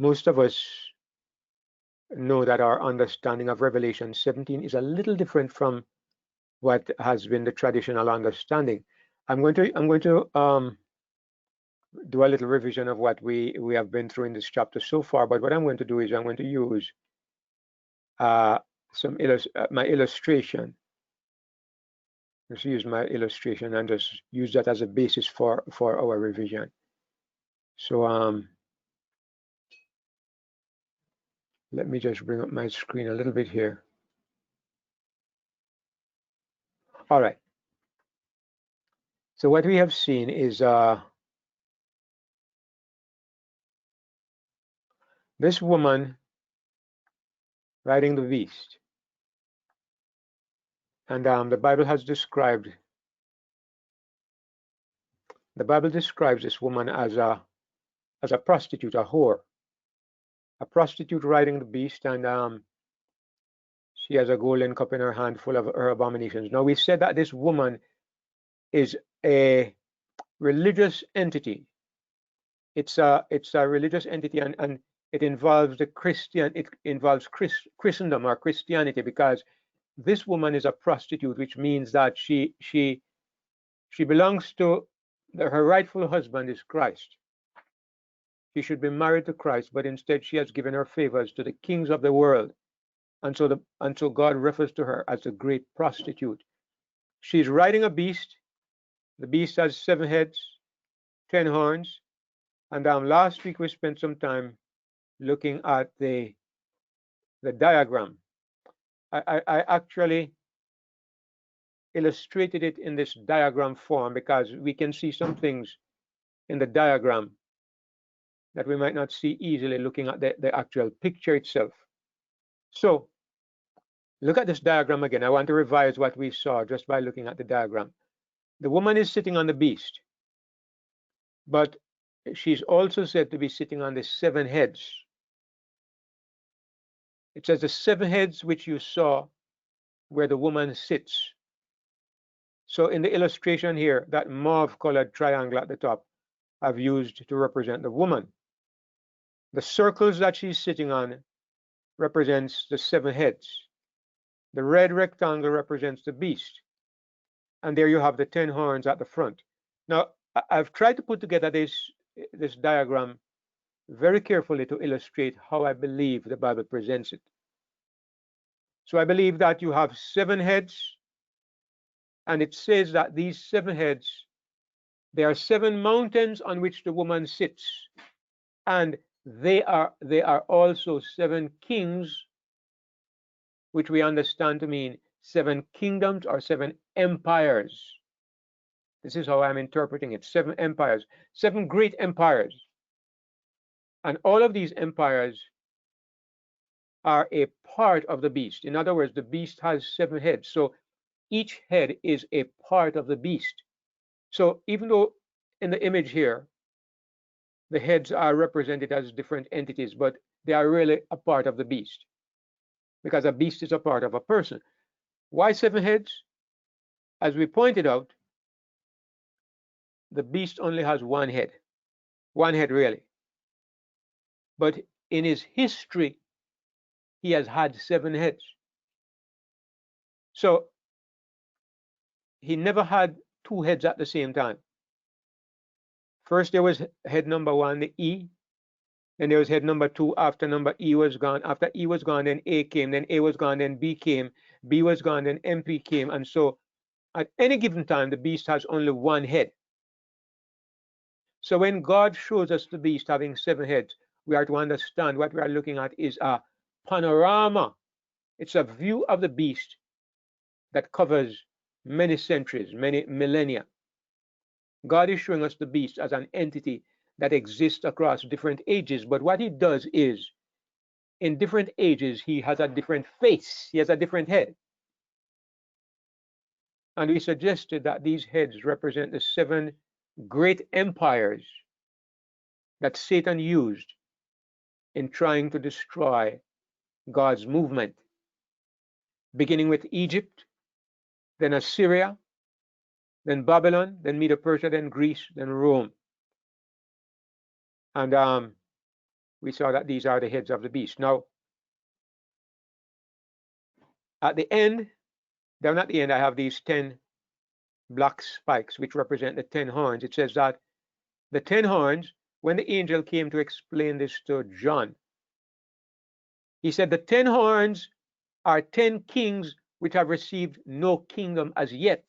most of us know that our understanding of Revelation 17 is a little different from what has been the traditional understanding. I'm going to do a little revision of what we have been through in this chapter so far. But what I'm going to do is I'm going to use my illustration. Just use my illustration and just use that as a basis for our revision. So let me just bring up my screen a little bit here. All right. So what we have seen is this woman riding the beast. And the Bible describes this woman as a prostitute, a whore, a prostitute riding the beast, and she has a golden cup in her hand full of her abominations. Now we said that this woman is a religious entity. It's a religious entity, and it involves Christendom or Christianity, because this woman is a prostitute, which means that she belongs to her rightful husband is Christ. She should be married to Christ, but instead she has given her favors to the kings of the world, and so God refers to her as a great prostitute. She's riding a beast. The beast has 7 heads, 10 horns, and last week we spent some time looking at the diagram. I actually illustrated it in this diagram form because we can see some things in the diagram that we might not see easily looking at the actual picture itself. So look at this diagram again. I want to revise what we saw just by looking at the diagram. The woman is sitting on the beast, but she's also said to be sitting on the 7 heads. It says the 7 heads which you saw where the woman sits. So in the illustration here, that mauve-colored triangle at the top I've used to represent the woman. The circles that she's sitting on represents the 7 heads. The red rectangle represents the beast. And there you have the 10 horns at the front. Now, I've tried to put together this diagram very carefully to illustrate how I believe the Bible presents it. So I believe that you have 7 heads, and it says that these 7 heads, there are 7 mountains on which the woman sits, and they are also 7 kings, which we understand to mean 7 kingdoms or 7 empires. This is how I'm interpreting it. 7 empires, 7 great empires. And all of these empires are a part of the beast. In other words, the beast has 7 heads. So each head is a part of the beast. So even though in the image here, the heads are represented as different entities, but they are really a part of the beast, because a beast is a part of a person. Why 7 heads? As we pointed out, the beast only has 1 head. 1 head really. But in his history, he has had 7 heads. So he never had 2 heads at the same time. First there was head number 1, the E. Then there was head number 2 after number E was gone. After E was gone, then A came. Then A was gone, then B came. B was gone, then MP came. And so at any given time, the beast has only 1 head. So when God shows us the beast having 7 heads, we are to understand what we are looking at is a panorama. It's a view of the beast that covers many centuries, many millennia. God is showing us the beast as an entity that exists across different ages. But what he does is, in different ages, he has a different face. He has a different head. And we suggested that these heads represent the 7 great empires that Satan used in trying to destroy God's movement, beginning with Egypt, then Assyria, then Babylon, then Medo-Persia, then Greece, then Rome. And we saw that these are the heads of the beast. Now, at the end, down at the end, I have these 10 black spikes, which represent the 10 horns. It says that the 10 horns, when the angel came to explain this to John, he said the 10 horns are 10 kings which have received no kingdom as yet.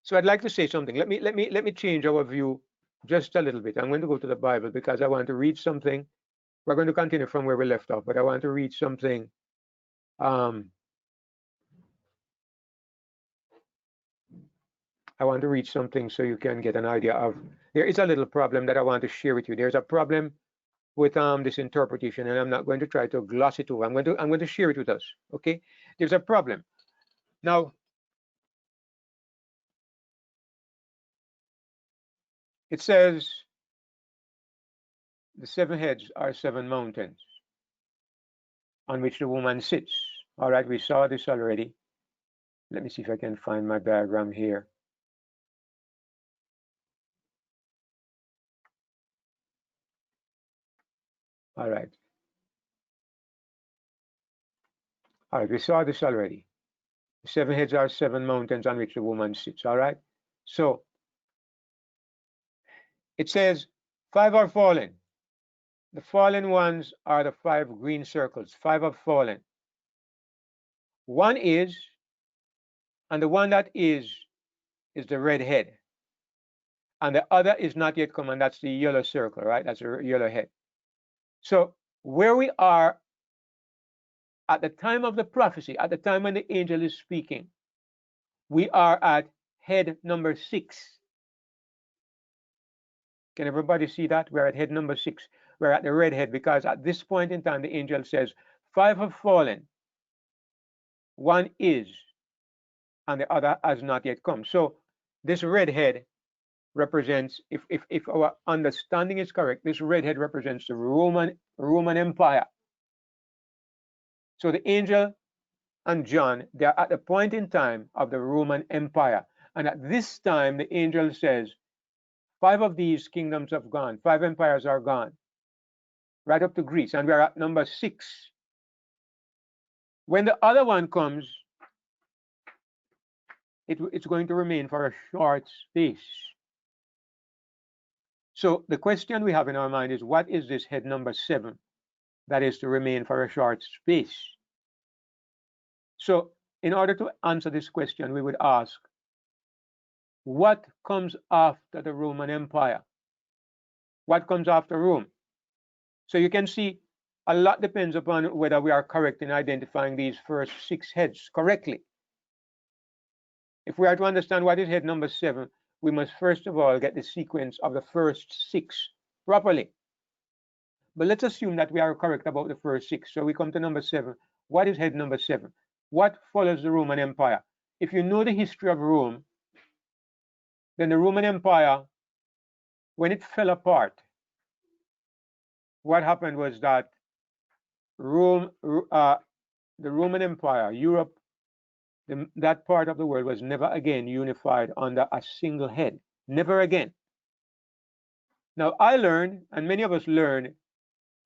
So I'd like to say something. Let me change our view just a little bit. I'm going to go to the Bible because I want to read something. We're going to continue from where we left off, but I want to read something. I want to read something so you can get an idea of. There is a little problem that I want to share with you. There's a problem with this interpretation, and I'm not going to try to gloss it over. I'm going to share it with us. Okay? There's a problem. Now, it says the 7 heads are 7 mountains on which the woman sits. All right, we saw this already. Let me see if I can find my diagram here. All right. All right, we saw this already. The 7 heads are 7 mountains on which the woman sits. All right. So it says 5 are fallen. The fallen ones are the 5 green circles. 5 have fallen. 1 is, and the one that is the red head. And the other is not yet come, and that's the yellow circle, right? That's the yellow head. So where we are at the time of the prophecy, at the time when the angel is speaking, we are at head number 6. Can everybody see that? We're at head number 6. We're at the red head because at this point in time, the angel says, 5 have fallen, 1 is, and the other has not yet come. So this red head represents, if our understanding is correct, this red head represents the Roman Empire. So the angel and John, they're at the point in time of the Roman Empire. And at this time, the angel says, 5 of these kingdoms have gone, 5 empires are gone, right up to Greece, and we're at number 6. When the other one comes, it's going to remain for a short space. So the question we have in our mind is, what is this head number 7 that is to remain for a short space? So in order to answer this question, we would ask, what comes after the Roman Empire? What comes after Rome? So you can see a lot depends upon whether we are correct in identifying these first 6 heads correctly. If we are to understand what is head number 7, we must first of all get the sequence of the first 6 properly. But let's assume that we are correct about the first 6. So we come to number 7. What is head number 7? What follows the Roman Empire? If you know the history of Rome, then the Roman Empire, when it fell apart, what happened was that Rome, the Roman Empire, Europe, that part of the world was never again unified under a single head. Never again. Now, I learned, and many of us learned,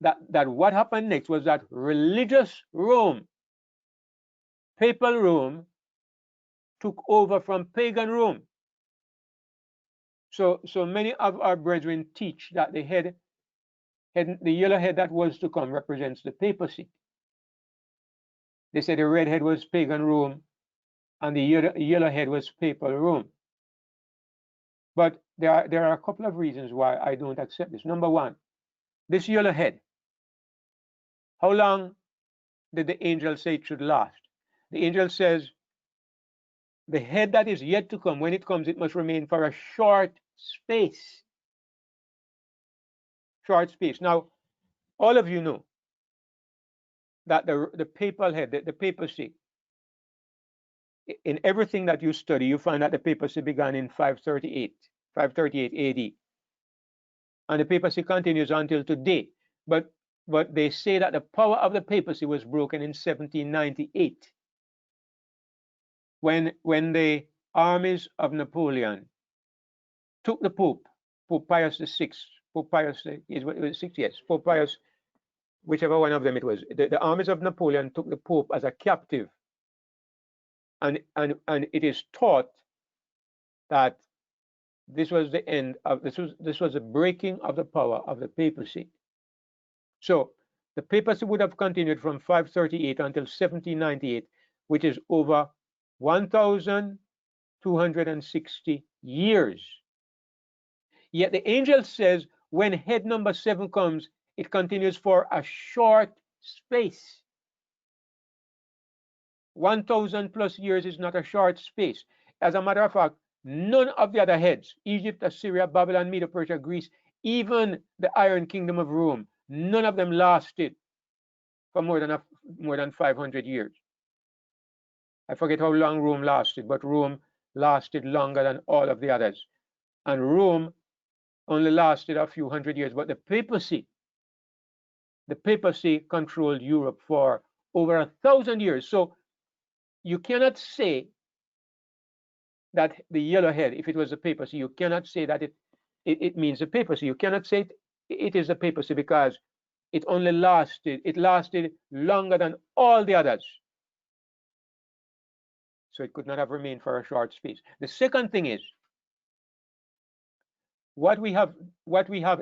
that what happened next was that religious Rome, papal Rome, took over from pagan Rome. So many of our brethren teach that the yellow head that was to come represents the papacy. They say the red head was pagan Rome, and the yellow head was papal Rome. But there are a couple of reasons why I don't accept this. Number 1, this yellow head. How long did the angel say it should last? The angel says the head that is yet to come, when it comes, it must remain for a short space. Short space. Now, all of you know that the papal head, the papacy, in everything that you study, you find that the papacy began in 538 AD. And the papacy continues until today. But they say that the power of the papacy was broken in 1798 when the armies of Napoleon took the Pope Pius VI, Pope Pius is it was 6, yes, Pope Pius, whichever one of them it was. The armies of Napoleon took the Pope as a captive, and it is taught that this was the end of this was the breaking of the power of the papacy. So the papacy would have continued from 538 until 1798, which is over 1,260 years. Yet the angel says when head number 7 comes, it continues for a short space. 1,000 plus years is not a short space. As a matter of fact, none of the other heads, Egypt, Assyria, Babylon, Medo, Persia, Greece, even the Iron Kingdom of Rome, none of them lasted for more than 500 years. I forget how long Rome lasted, but Rome lasted longer than all of the others. And Rome only lasted a few hundred years, but the papacy controlled Europe for over 1,000 years. So you cannot say that the yellow head, if it was the papacy, you cannot say that it means the papacy. You cannot say it is the papacy because it lasted longer than all the others. So it could not have remained for a short space. The second thing is, what we have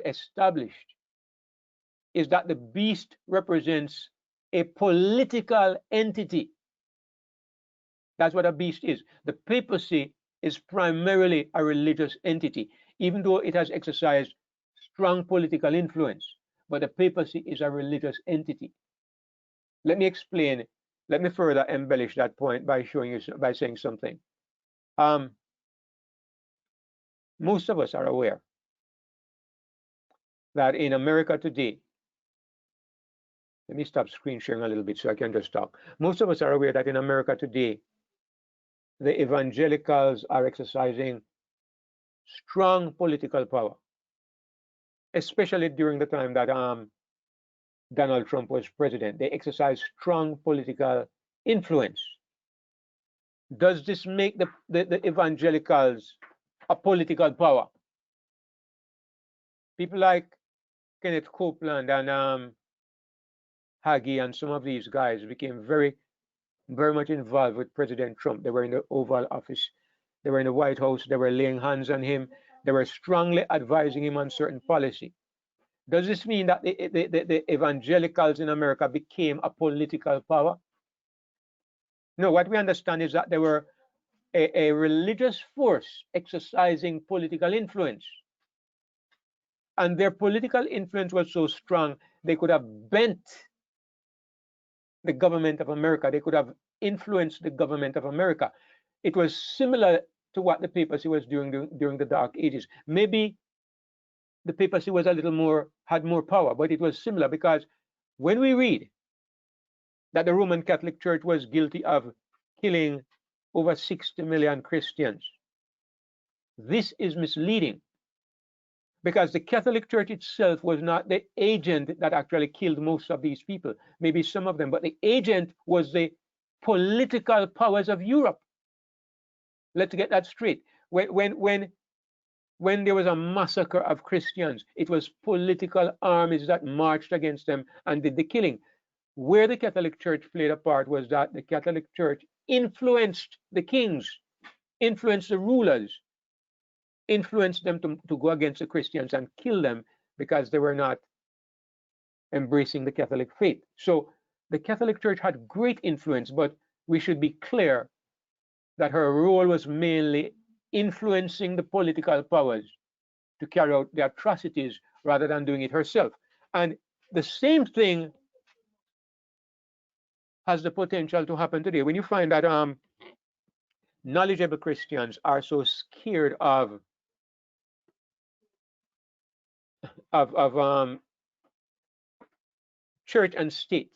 established is that the beast represents a political entity. That's what a beast is. The papacy is primarily a religious entity, even though it has exercised strong political influence. But the papacy is a religious entity. Let me explain. Let me further embellish that point by saying something. Most of us are aware that in America today, let me stop screen sharing a little bit so I can just talk. Most of us are aware that in America today, the evangelicals are exercising strong political power, especially during the time that Donald Trump was president. They exercised strong political influence. Does this make the evangelicals a political power? People like Kenneth Copeland and Hagee and some of these guys became very much involved with President Trump. They were in the Oval Office, they were in the White House, they were laying hands on him, they were strongly advising him on certain policy. Does this mean that the evangelicals in America became a political power? No, what we understand is that they were a religious force exercising political influence. And their political influence was so strong, they could have bent the government of America. They could have influenced the government of America. It was similar to what the papacy was doing during the Dark Ages. Maybe the papacy was a little more, had more power, but it was similar because when we read that the Roman Catholic Church was guilty of killing over 60 million Christians, this is misleading because the Catholic Church itself was not the agent that actually killed most of these people, maybe some of them, but the agent was the political powers of Europe. Let's get that straight. When there was a massacre of Christians, it was political armies that marched against them and did the killing. Where the Catholic Church played a part was that the Catholic Church influenced the kings, influenced the rulers, influenced them to go against the Christians and kill them because they were not embracing the Catholic faith. So the Catholic Church had great influence, but we should be clear that her role was mainly influencing the political powers to carry out the atrocities rather than doing it herself. And the same thing has the potential to happen today. When you find that knowledgeable Christians are so scared of church and state.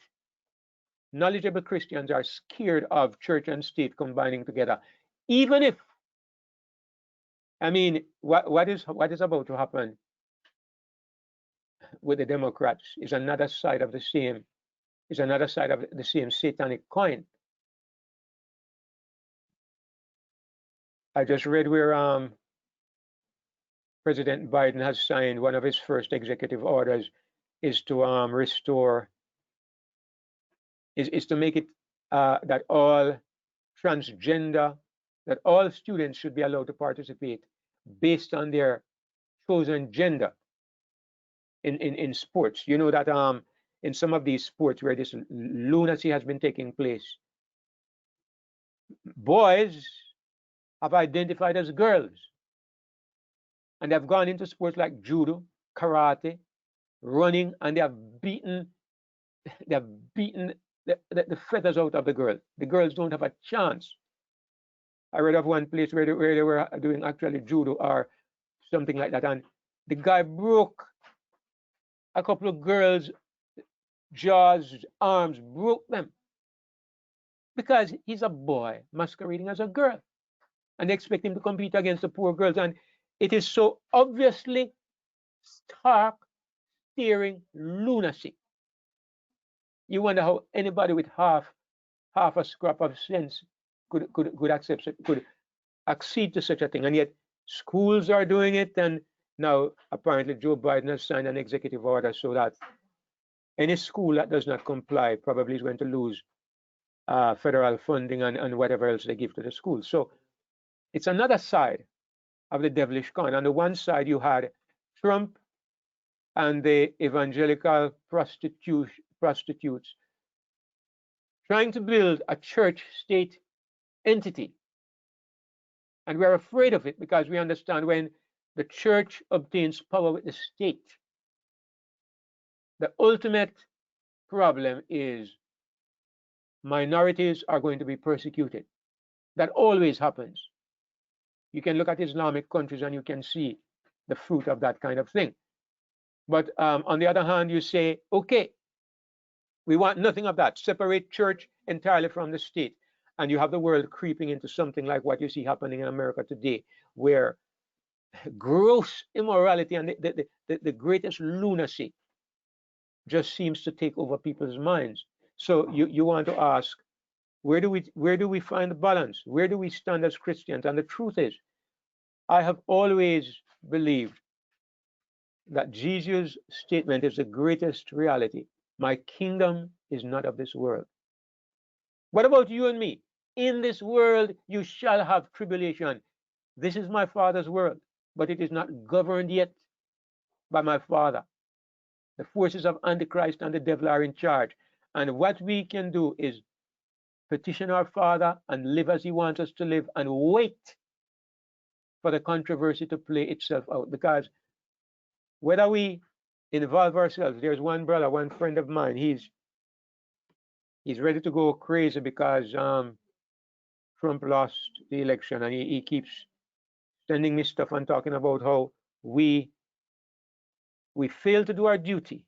Knowledgeable Christians are scared of church and state combining together, even if, I mean, what is about to happen with the Democrats is another side of the same satanic coin. I just read where President Biden has signed, one of his first executive orders is to restore, is to make it that all transgender, that all students should be allowed to participate based on their chosen gender in sports. You know that in some of these sports where this lunacy has been taking place, boys have identified as girls, and they've gone into sports like judo, karate, running, and they've beaten the feathers out of the girl. The girls don't have a chance. I read of one place where they were doing actually judo or something like that, and the guy broke a couple of girls' jaws, arms, broke them because he's a boy masquerading as a girl, and they expect him to compete against the poor girls. And it is so obviously stark, staring lunacy. You wonder how anybody with half a scrap of sense could accept it, could accede to such a thing. And yet schools are doing it, and now apparently Joe Biden has signed an executive order so that any school that does not comply probably is going to lose federal funding and whatever else they give to the school. So it's another side of the devilish coin. On the one side, you had Trump and the evangelical prostitutes trying to build a church-state entity. And we're afraid of it because we understand when the church obtains power with the state, the ultimate problem is minorities are going to be persecuted. That always happens. You can look at Islamic countries and you can see the fruit of that kind of thing. But on the other hand, you say, okay, we want nothing of that. Separate church entirely from the state. And you have the world creeping into something like what you see happening in America today, where gross immorality and the greatest lunacy just seems to take over people's minds. So you want to ask, where do we find the balance? Where do we stand as Christians? And the truth is, I have always believed that Jesus' statement is the greatest reality. My kingdom is not of this world. What about you and me? In this world you shall have tribulation. This is my Father's world, but it is not governed yet by my Father. The forces of Antichrist and the devil are in charge. And what we can do is petition our Father and live as he wants us to live and wait for the controversy to play itself out. Because whether we involve ourselves, there's one brother, one friend of mine, he's ready to go crazy because Trump lost the election, and he keeps sending me stuff and talking about how we failed to do our duty,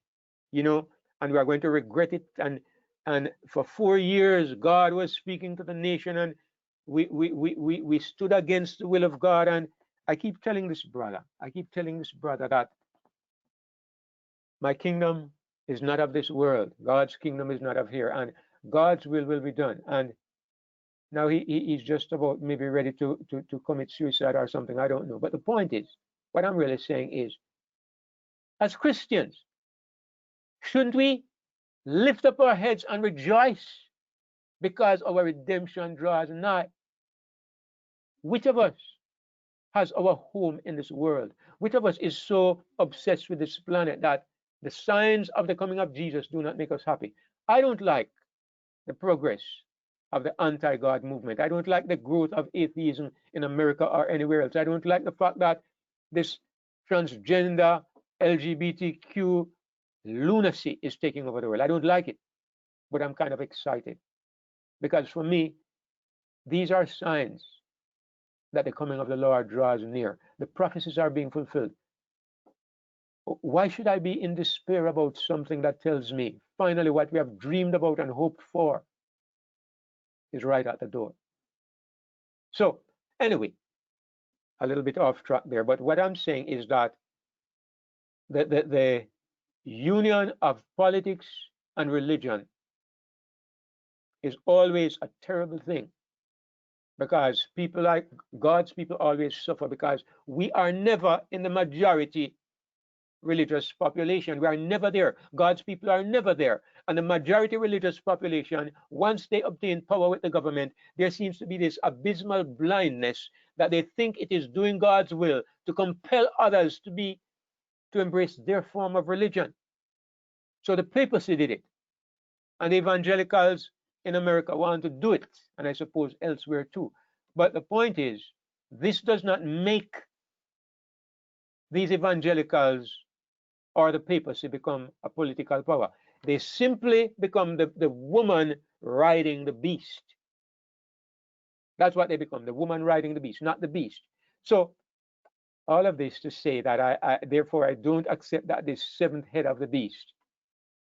you know, and we are going to regret it. And for 4 years, God was speaking to the nation, and we stood against the will of God. And I keep telling this brother that my kingdom is not of this world. God's kingdom is not of here, and God's will be done. And now he's just about maybe ready to commit suicide or something. I don't know. But the point is, what I'm really saying is, as Christians, shouldn't we lift up our heads and rejoice because our redemption draws nigh? Which of us has our home in this world? Which of us is so obsessed with this planet that the signs of the coming of Jesus do not make us happy? I don't like the progress of the anti-God movement. I don't like the growth of atheism in America or anywhere else. I don't like the fact that this transgender LGBTQ lunacy is taking over the world. I don't like it, but I'm kind of excited because for me, these are signs that the coming of the Lord draws near. The prophecies are being fulfilled. Why should I be in despair about something that tells me finally what we have dreamed about and hoped for is right at the door? So anyway, a little bit off track there, but what I'm saying is that the union of politics and religion is always a terrible thing, because people like God's people always suffer because we are never in the majority religious population. We are never there. God's people are never there. And the majority religious population, once they obtain power with the government, there seems to be this abysmal blindness that they think it is doing God's will to compel others to embrace their form of religion. So the papacy did it. And the evangelicals in America want to do it, and I suppose elsewhere too. But the point is, this does not make these evangelicals or the papacy become a political power. They simply become the woman riding the beast. That's what they become, the woman riding the beast, not the beast. So all of this to say that therefore I don't accept that this seventh head of the beast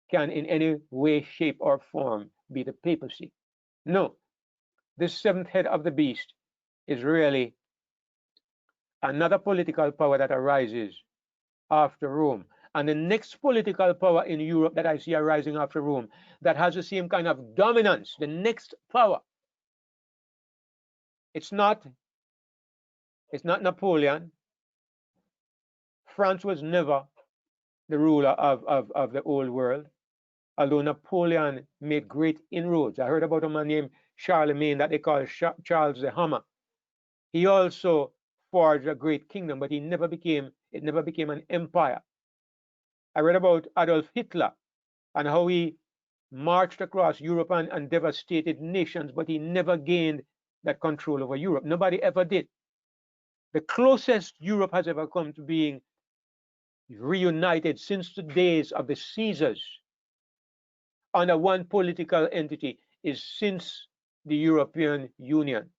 can in any way, shape, or form be the papacy. No, this seventh head of the beast is really another political power that arises after Rome. And the next political power in Europe that I see arising after Rome that has the same kind of dominance, the next power, it's not Napoleon. France was never the ruler of the old world, although Napoleon made great inroads. I heard about a man named Charlemagne that they call Charles the Hammer. He also forged a great kingdom, but it never became an empire. I read about Adolf Hitler and how he marched across Europe and devastated nations, but he never gained that control over Europe. Nobody ever did. The closest Europe has ever come to being reunited since the days of the Caesars under one political entity is since the European Union.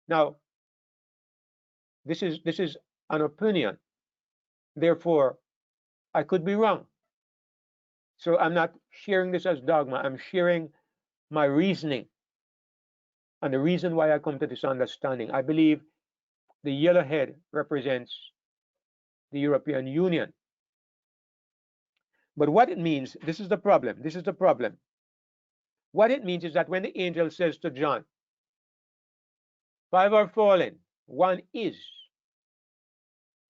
Now, this is an opinion. Therefore, I could be wrong. So I'm not sharing this as dogma. I'm sharing my reasoning and the reason why I come to this understanding. I believe the yellow head represents the European Union. But what it means, this is the problem. This is the problem. What it means is that when the angel says to John, 5 are fallen, 1 is,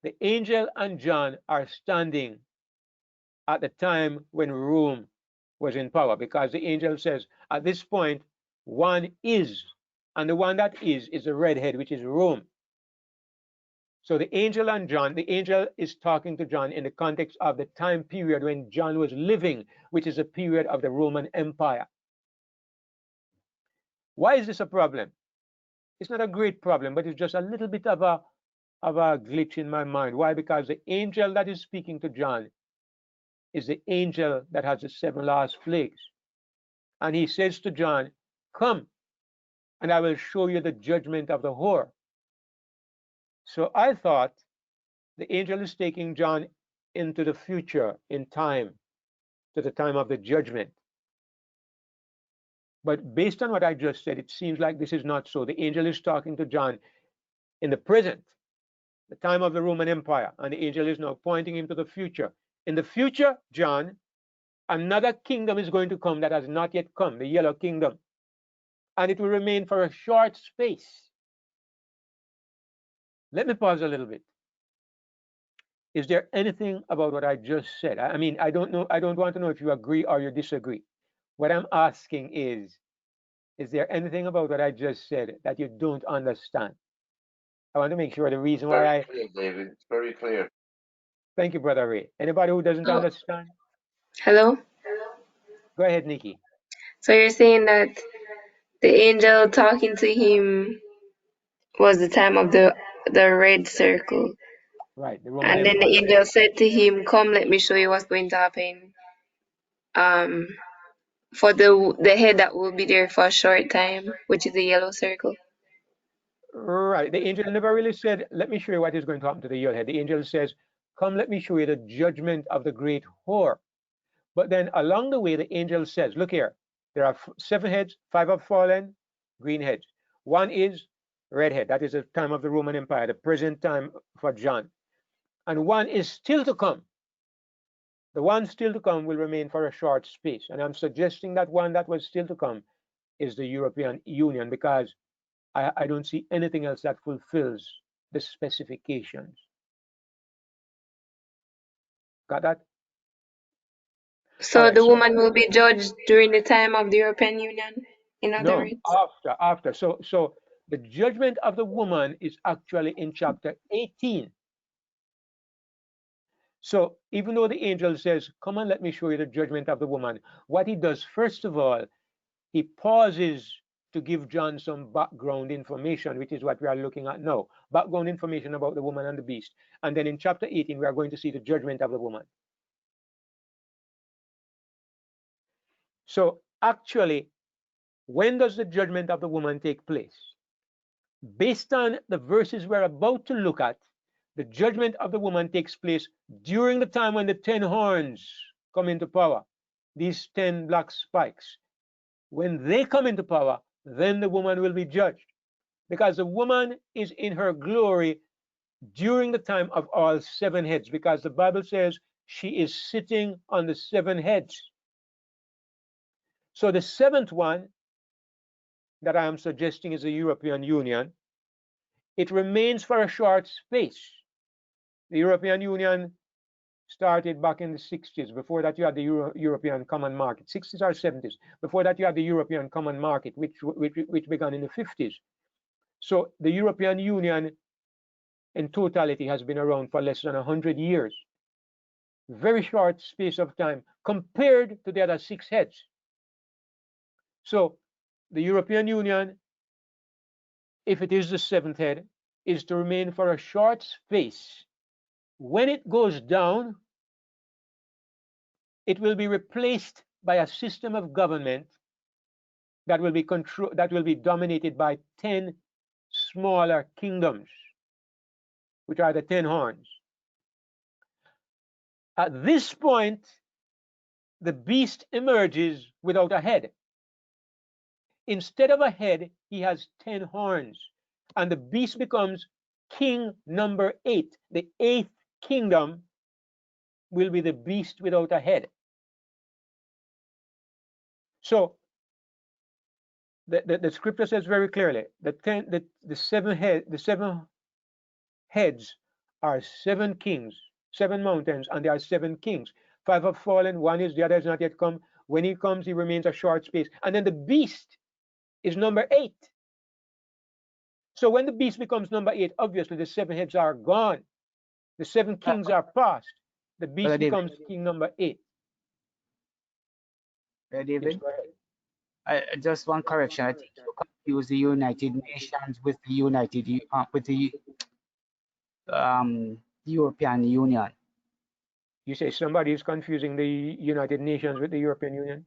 the angel and John are standing at the time when Rome was in power, because the angel says at this point 1 is, and the one that is the redhead, which is Rome. So the angel and John, the angel is talking to John in the context of the time period when John was living, which is a period of the Roman Empire. Why is this a problem? It's not a great problem, but it's just a little bit of a glitch in my mind. Why? Because the angel that is speaking to John is the angel that has the 7 last plagues. And he says to John, come, and I will show you the judgment of the whore. So I thought the angel is taking John into the future in time, to the time of the judgment. But based on what I just said, it seems like this is not so. The angel is talking to John in the present, the time of the Roman Empire, and the angel is now pointing him to the future. In the future, John, another kingdom is going to come that has not yet come, the yellow kingdom, and it will remain for a short space. Let me pause a little bit. Is there anything about what I just said? I mean, I don't know. I don't want to know if you agree or you disagree. What I'm asking is there anything about what I just said that you don't understand? I want to make sure the reason why Very clear, David. It's very clear. Thank you, Brother Ray. Anybody who doesn't understand? Hello? Go ahead, Nikki. So you're saying that the angel talking to him was the time of the red circle. Right, the Roman And then the Empire. angel said to him, come, let me show you what's going to happen. For the head that will be there for a short time, which is the yellow circle. Right. The angel never really said, let me show you what is going to happen to the yellow head. The angel says, come, let me show you the judgment of the great whore. But then along the way, the angel says, look here, there are 7 heads, 5 have fallen, green heads. 1 is red head. That is the time of the Roman Empire, the present time for John. And 1 is still to come. The one still to come will remain for a short space. And I'm suggesting that one that was still to come is the European Union, because I don't see anything else that fulfills the specifications. Got that? All So right. the So woman will be judged during the time of the European Union, in other no, words. after. So the judgment of the woman is actually in chapter 18. So even though the angel says, "Come on, let me show you the judgment of the woman," what he does first of all, he pauses to give John some background information, which is what we are looking at now. Background information about the woman and the beast. And then in chapter 18, we are going to see the judgment of the woman. So actually, when does the judgment of the woman take place? Based on the verses we're about to look at, the judgment of the woman takes place during the time when the 10 horns come into power, these 10 black spikes. When they come into power, then the woman will be judged, because the woman is in her glory during the time of all 7 heads, because the Bible says she is sitting on the 7 heads. So the 7th one that I am suggesting is the European Union. It remains for a short space. The European Union started back in the 60s. Before that, you had the European Common Market, 60s or 70s. Before that, you had the European Common Market, which began in the 50s. So the European Union in totality has been around for less than 100 years. Very short space of time compared to the other 6 heads. So the European Union, if it is the 7th head, is to remain for a short space. When it goes down, it will be replaced by a system of government that will be dominated by 10 smaller kingdoms, which are the 10 horns. At this point, the beast emerges without a head. Instead of a head, he has 10 horns, and the beast becomes king number 8. The 8th kingdom will be the beast without a head. So the scripture says very clearly the 7 heads are 7 kings, 7 mountains, and there are 7 kings. 5 have fallen, 1 is, the other has not yet come. When he comes, he remains a short space. And then the beast is number 8. So when the beast becomes number 8, obviously the 7 heads are gone. The 7 kings are past. The beast Brother David. becomes king number 8. Brother Yes, David, go ahead. just one correction. I think you confuse the United Nations with the European Union. You say somebody is confusing the United Nations with the European Union?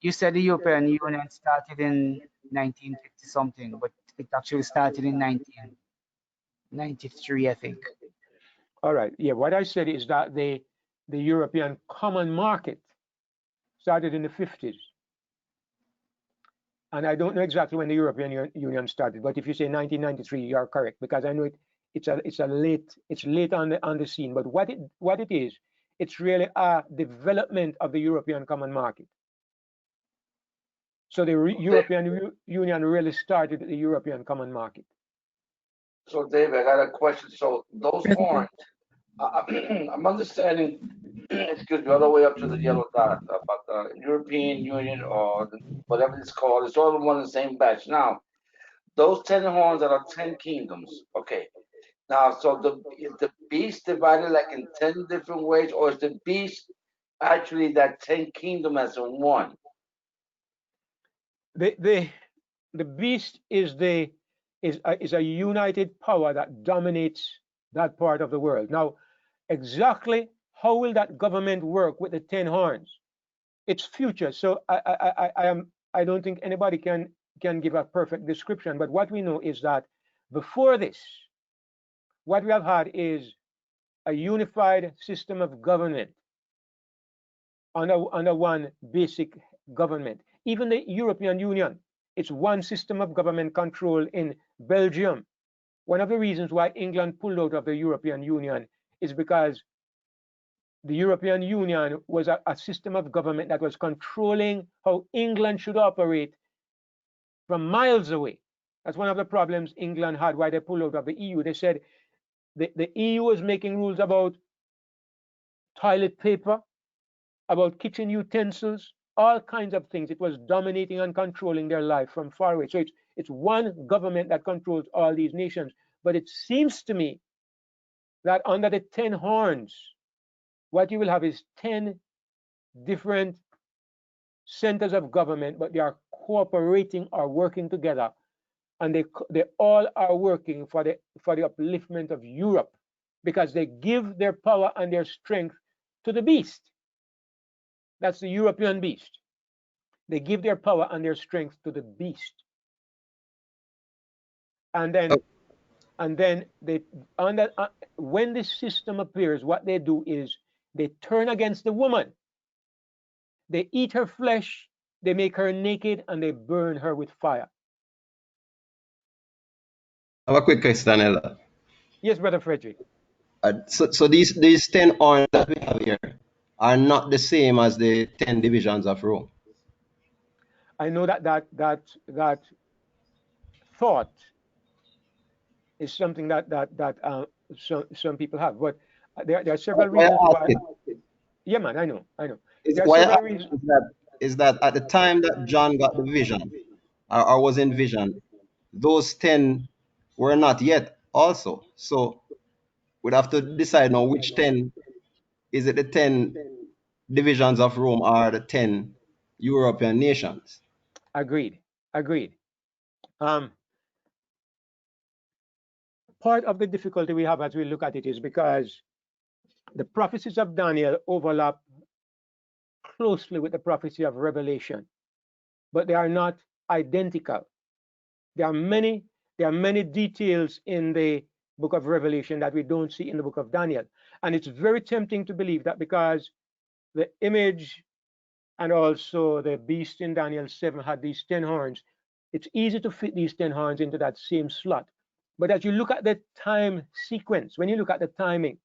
You said the European Union started in 1950 something, but it actually started in 1993, I think. All right. Yeah, what I said is that the European Common Market started in the 50s. And I don't know exactly when the European Union started, but if you say 1993, you are correct, because I know it's late on the scene. But what it is, it's really a development of the European Common Market. So the European Union really started the European Common Market. So, Dave, I got a question. So those horns, I'm understanding, excuse me, all the way up to the yellow dot about the European Union or whatever it's called. It's all one and the same batch. Now, those 10 horns are 10 kingdoms. Okay. Now, so is the beast divided like in 10 different ways, or is the beast actually that 10 kingdom as in one? The beast is a united power that dominates that part of the world. Now, exactly how will that government work with the 10 horns? It's future. So I don't think anybody can give a perfect description. But what we know is that before this, what we have had is a unified system of government under one basic government. Even the European Union, it's one system of government control in Belgium. One of the reasons why England pulled out of the European Union is because the European Union was a system of government that was controlling how England should operate from miles away. That's one of the problems England had why they pulled out of the EU. They said the EU was making rules about toilet paper, about kitchen utensils, all kinds of things. It was dominating and controlling their life from far away. So it's one government that controls all these nations. But it seems to me that under the 10 horns, what you will have is 10 different centers of government, but they are cooperating or working together, and they all are working for the upliftment of Europe, because they give their power and their strength to the beast. That's the European beast. They give their power and their strength to the beast, and then they when this system appears, what they do is they turn against the woman. They eat her flesh, they make her naked, and they burn her with fire. I have a quick question, Elder. Yes, Brother Frederick. So these 10 horns that we have here are not the same as the 10 divisions of Rome. I know that thought is something that some people have, but there are several reasons why. Yeah, man, I know. There are several reasons. Is that at the time that John got the vision, or was in vision, those 10 were not yet also. So we'd have to decide now which 10, is it the 10 divisions of Rome or the 10 European nations? Agreed. Part of the difficulty we have as we look at it is because the prophecies of Daniel overlap closely with the prophecy of Revelation, but they are not identical. There are many details in the book of Revelation that we don't see in the book of Daniel. And it's very tempting to believe that because the image and also the beast in Daniel 7 had these 10 horns, it's easy to fit these 10 horns into that same slot. But as you look at the time sequence, when you look at the timing,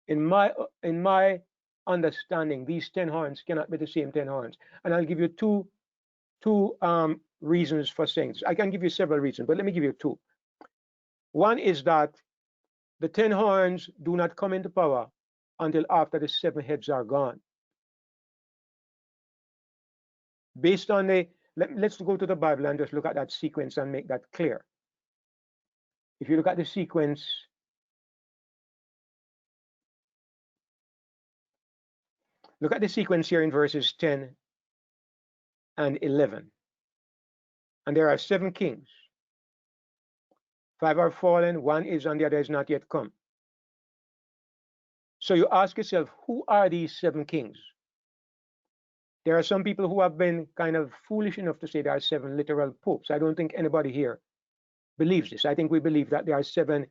in my understanding, these 10 horns cannot be the same 10 horns. And I'll give you two reasons for saying this. I can give you several reasons, but let me give you two. One is that the 10 horns do not come into power until after the 7 heads are gone. Based on let's go to the Bible and just look at that sequence and make that clear. If you look at the sequence, look at the sequence here in verses 10 and 11. And there are 7 kings. 5 are fallen, 1 is, and the other is not yet come. So you ask yourself, who are these 7 kings? There are some people who have been kind of foolish enough to say there are 7 literal popes. I don't think anybody here believes this. I think we believe that there are 7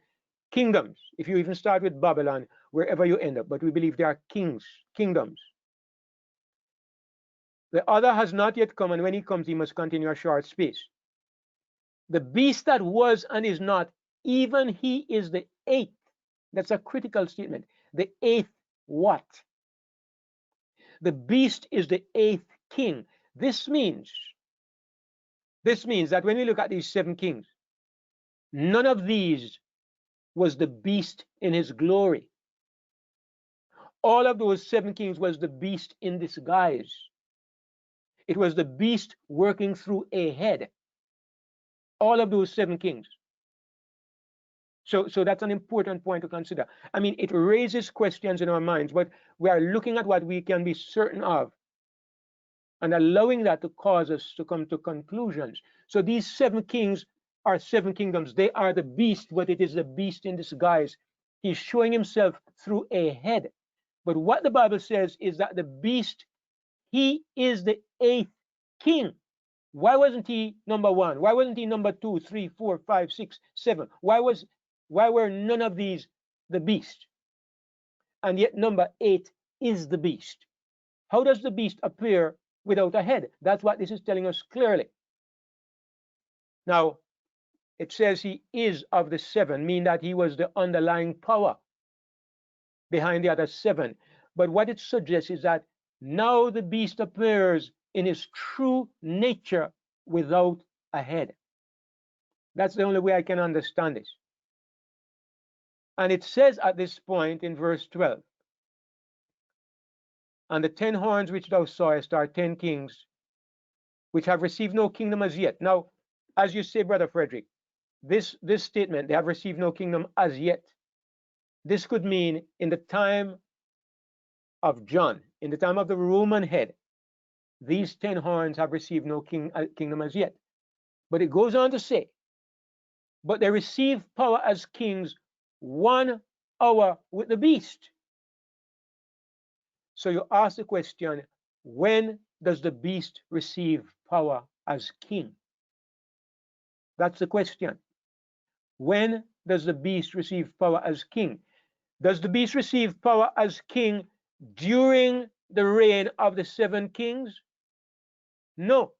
kingdoms. If you even start with Babylon, wherever you end up, but we believe there are kingdoms. The other has not yet come, and when he comes, he must continue a short space. The beast that was and is not, even he is the 8th. That's a critical statement. The 8th what? The beast is the 8th king. This means that when we look at these 7 kings, none of these was the beast in his glory. All of those 7 kings was the beast in disguise. It was the beast working through a head. All of those 7 kings. So that's an important point to consider. I mean, it raises questions in our minds, but we are looking at what we can be certain of and allowing that to cause us to come to conclusions. So these 7 kings are 7 kingdoms. They are the beast, but it is the beast in disguise. He's showing himself through a head. But what the Bible says is that the beast, he is the 8th king. Why wasn't he number 1? Why wasn't he number 2, 3, 4, 5, 6, 7? Why were none of these the beast? And yet number 8 is the beast. How does the beast appear without a head? That's what this is telling us clearly. Now, it says he is of the 7, meaning that he was the underlying power behind the other 7. But what it suggests is that now the beast appears in his true nature without a head. That's the only way I can understand this. And it says at this point in verse 12, and the 10 horns which thou sawest are 10 kings, which have received no kingdom as yet. Now, as you say, Brother Frederick, this statement, they have received no kingdom as yet. This could mean in the time of John, in the time of the Roman head, these 10 horns have received no kingdom as yet. But it goes on to say, but they receive power as kings 1 hour with the beast. So you ask the question, when does the beast receive power as king? That's the question. When does the beast receive power as king? Does the beast receive power as king during the reign of the 7 kings? No.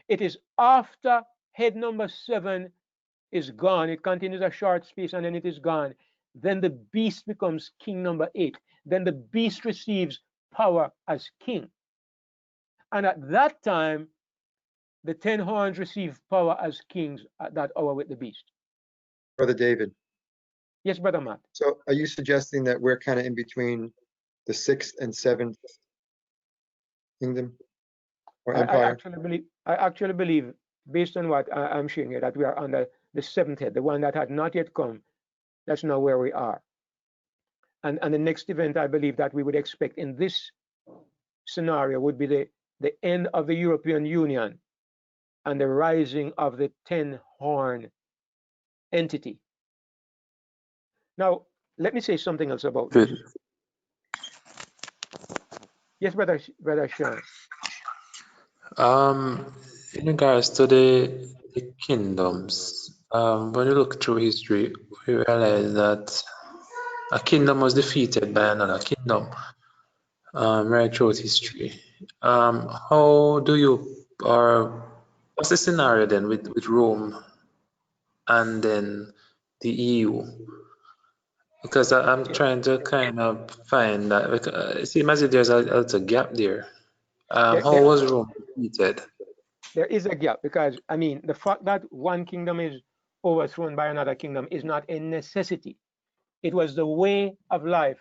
It is after head number 7 is gone. It continues a short space and then it is gone. Then the beast becomes king number 8. Then the beast receives power as king. And at that time, the 10 horns receive power as kings at that hour with the beast. Brother David. Yes, Brother Matt. So are you suggesting that we're kind of in between the 6th and 7th kingdom or empire? I actually believe, based on what I'm sharing here, that we are under the 7th head, the one that had not yet come. That's now where we are. And the next event I believe that we would expect in this scenario would be the end of the European Union and the rising of the 10 horn entity. Now, let me say something else about this. Yes, Brother Sean. In regards to the kingdoms, when you look through history, we realize that a kingdom was defeated by another kingdom, right throughout history. How do you, or what's the scenario then with Rome and then the EU? Because I'm trying to kind of find that, it seems as if there's a gap there. How was Rome defeated? There is a gap because, I mean, the fact that one kingdom is overthrown by another kingdom is not a necessity. It was the way of life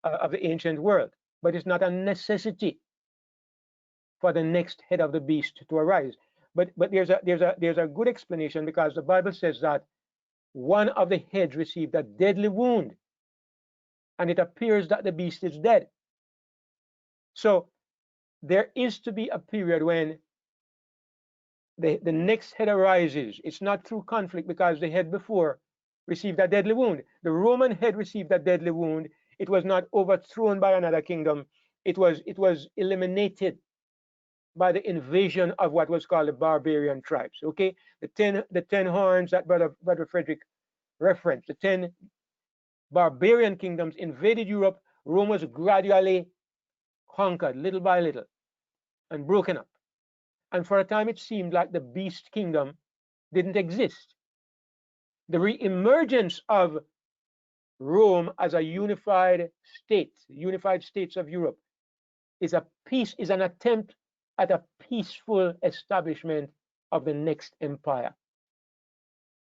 of the ancient world, but it's not a necessity for the next head of the beast to arise. But there's a good explanation, because the Bible says that one of the heads received a deadly wound, and it appears that the beast is dead. So there is to be a period when the next head arises. It's not through conflict, because the head before received a deadly wound. The Roman head received a deadly wound. It was not overthrown by another kingdom. It was eliminated by the invasion of what was called the barbarian tribes. Okay, the 10 horns that Brother Frederick referenced, the 10 barbarian kingdoms invaded Europe. Rome was gradually conquered little by little and broken up. And for a time, it seemed like the beast kingdom didn't exist. The re-emergence of Rome as a unified states of Europe, is an attempt at a peaceful establishment of the next empire.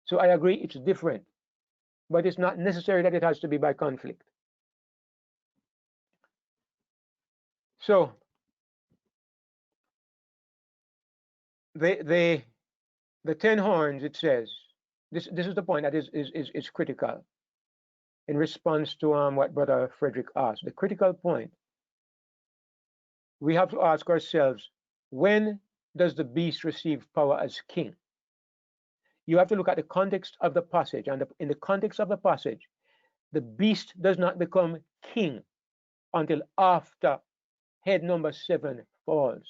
So I agree, it's different, but it's not necessary that it has to be by conflict. So the 10 horns, it says, this is the point that is critical in response to what Brother Frederick asked. The critical point, we have to ask ourselves, when does the beast receive power as king? You have to look at the context of the passage, and in the context of the passage, the beast does not become king until after head number 7 falls.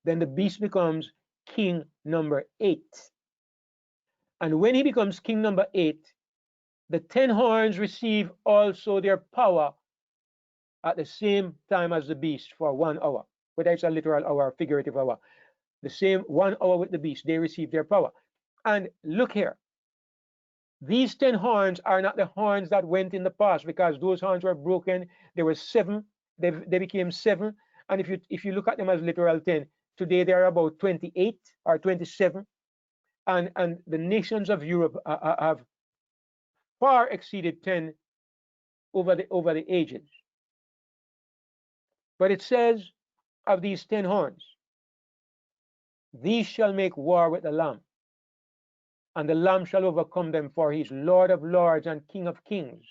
Then the beast becomes king number 8. And when he becomes king number 8, the 10 horns receive also their power at the same time as the beast for 1 hour, whether it's a literal hour or figurative hour. The same 1 hour with the beast, they receive their power. And look here, these 10 horns are not the horns that went in the past, because those horns were broken. There were 7, they became 7. And if you look at them as literal 10, Today there are about 28 or 27, and the nations of Europe have far exceeded 10 over the ages. But it says of these 10 horns, these shall make war with the Lamb, and the Lamb shall overcome them, for he is Lord of lords and King of kings.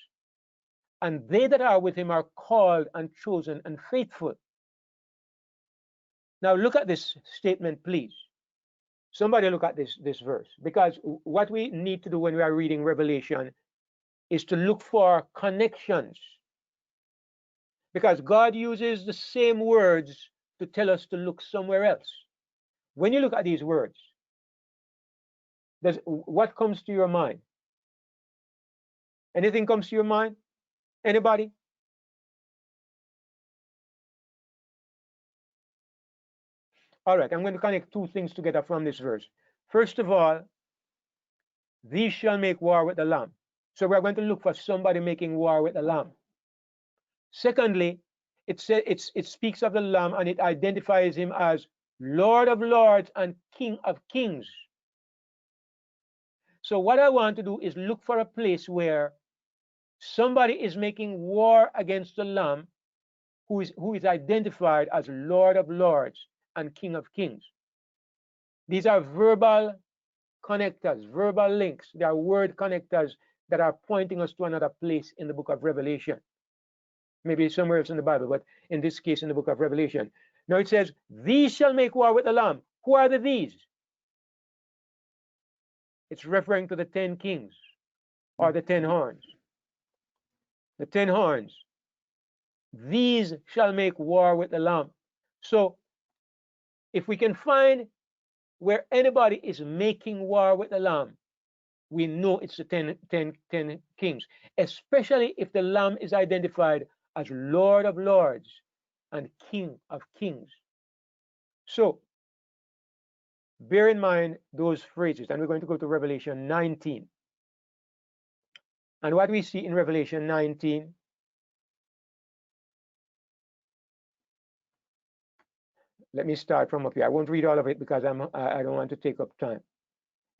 And they that are with him are called and chosen and faithful. Now look at this statement, please. Somebody look at this verse, because what we need to do when we are reading Revelation is to look for connections, because God uses the same words to tell us to look somewhere else. When you look at these words, what comes to your mind? Anything comes to your mind? Anybody? All right, I'm going to connect two things together from this verse. First of all, these shall make war with the Lamb. So we're going to look for somebody making war with the Lamb. Secondly, it speaks of the Lamb, and it identifies him as Lord of lords and King of kings. So what I want to do is look for a place where somebody is making war against the Lamb, who is identified as Lord of lords and King of kings. These are verbal connectors, verbal links. They are word connectors that are pointing us to another place in the book of Revelation. Maybe somewhere else in the Bible, but in this case in the book of Revelation. Now it says, these shall make war with the Lamb. Who are the these? It's referring to the 10 kings or the 10 horns. The 10 horns. These shall make war with the Lamb. So if we can find where anybody is making war with the Lamb, we know it's the 10 kings, especially if the Lamb is identified as Lord of lords and King of kings. So bear in mind those phrases, and we're going to go to Revelation 19. And what we see in Revelation 19, let me start from up here. I won't read all of it because I don't want to take up time.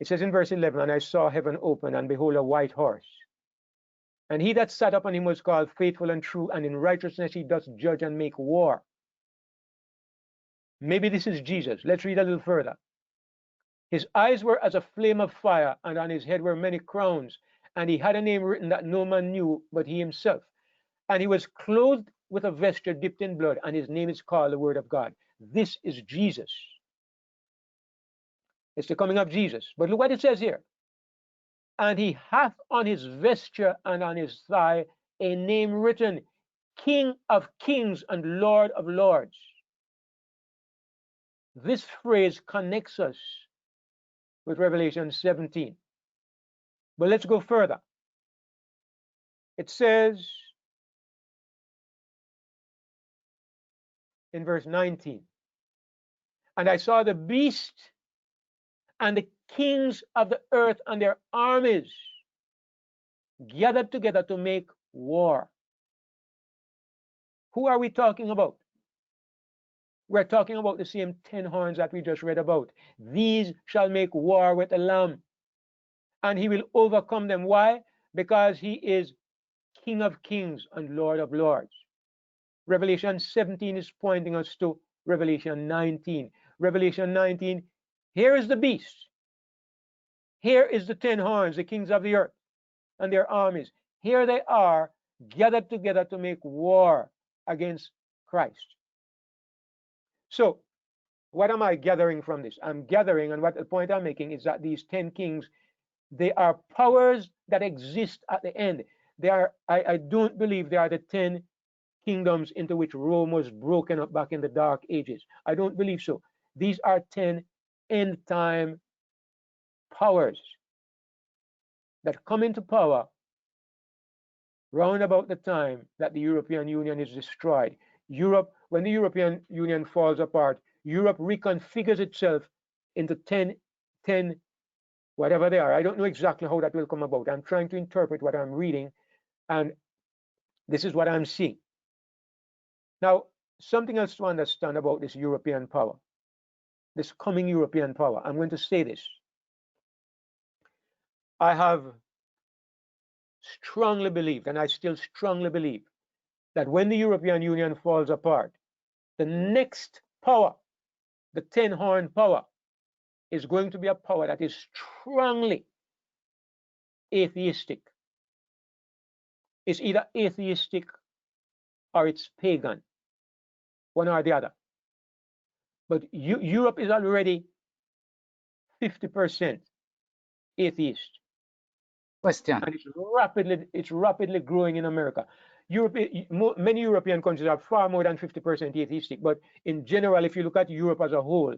It says in verse 11, and I saw heaven open, and behold, a white horse. And he that sat upon him was called Faithful and True, and in righteousness he doth judge and make war. Maybe this is Jesus. Let's read a little further. His eyes were as a flame of fire, and on his head were many crowns, and he had a name written that no man knew but he himself. And he was clothed with a vesture dipped in blood, and his name is called the Word of God. This is Jesus. It's the coming of Jesus. But look what it says here. And he hath on his vesture and on his thigh a name written, King of kings and Lord of lords. This phrase connects us with Revelation 17. But let's go further. It says in verse 19, and I saw the beast and the kings of the earth and their armies gathered together to make war. Who are we talking about? We're talking about the same 10 horns that we just read about. These shall make war with the Lamb, and he will overcome them. Why? Because he is King of kings and Lord of lords. Revelation 17 is pointing us to Revelation 19. Revelation 19, here is the beast. Here is the 10 horns, the kings of the earth and their armies. Here they are gathered together to make war against Christ. So what am I gathering from this? I'm gathering, and what the point I'm making is that these 10 kings, they are powers that exist at the end. They are, I don't believe they are the 10 kingdoms into which Rome was broken up back in the Dark Ages. I don't believe so. These are 10 end time powers that come into power round about the time that the European Union is destroyed. Europe, when the European Union falls apart, Europe reconfigures itself into 10, whatever they are. I don't know exactly how that will come about. I'm trying to interpret what I'm reading, and this is what I'm seeing. Now, something else to understand about this European power. this coming European power, I'm going to say this. I have strongly believed, and I still strongly believe, that when the European Union falls apart, the next power, the 10-horn power, is going to be a power that is strongly atheistic. It's either atheistic or it's pagan, one or the other. But Europe is already 50% atheist. Question. And it's rapidly growing in America. Many European countries are far more than 50% atheistic, but in general, if you look at Europe as a whole,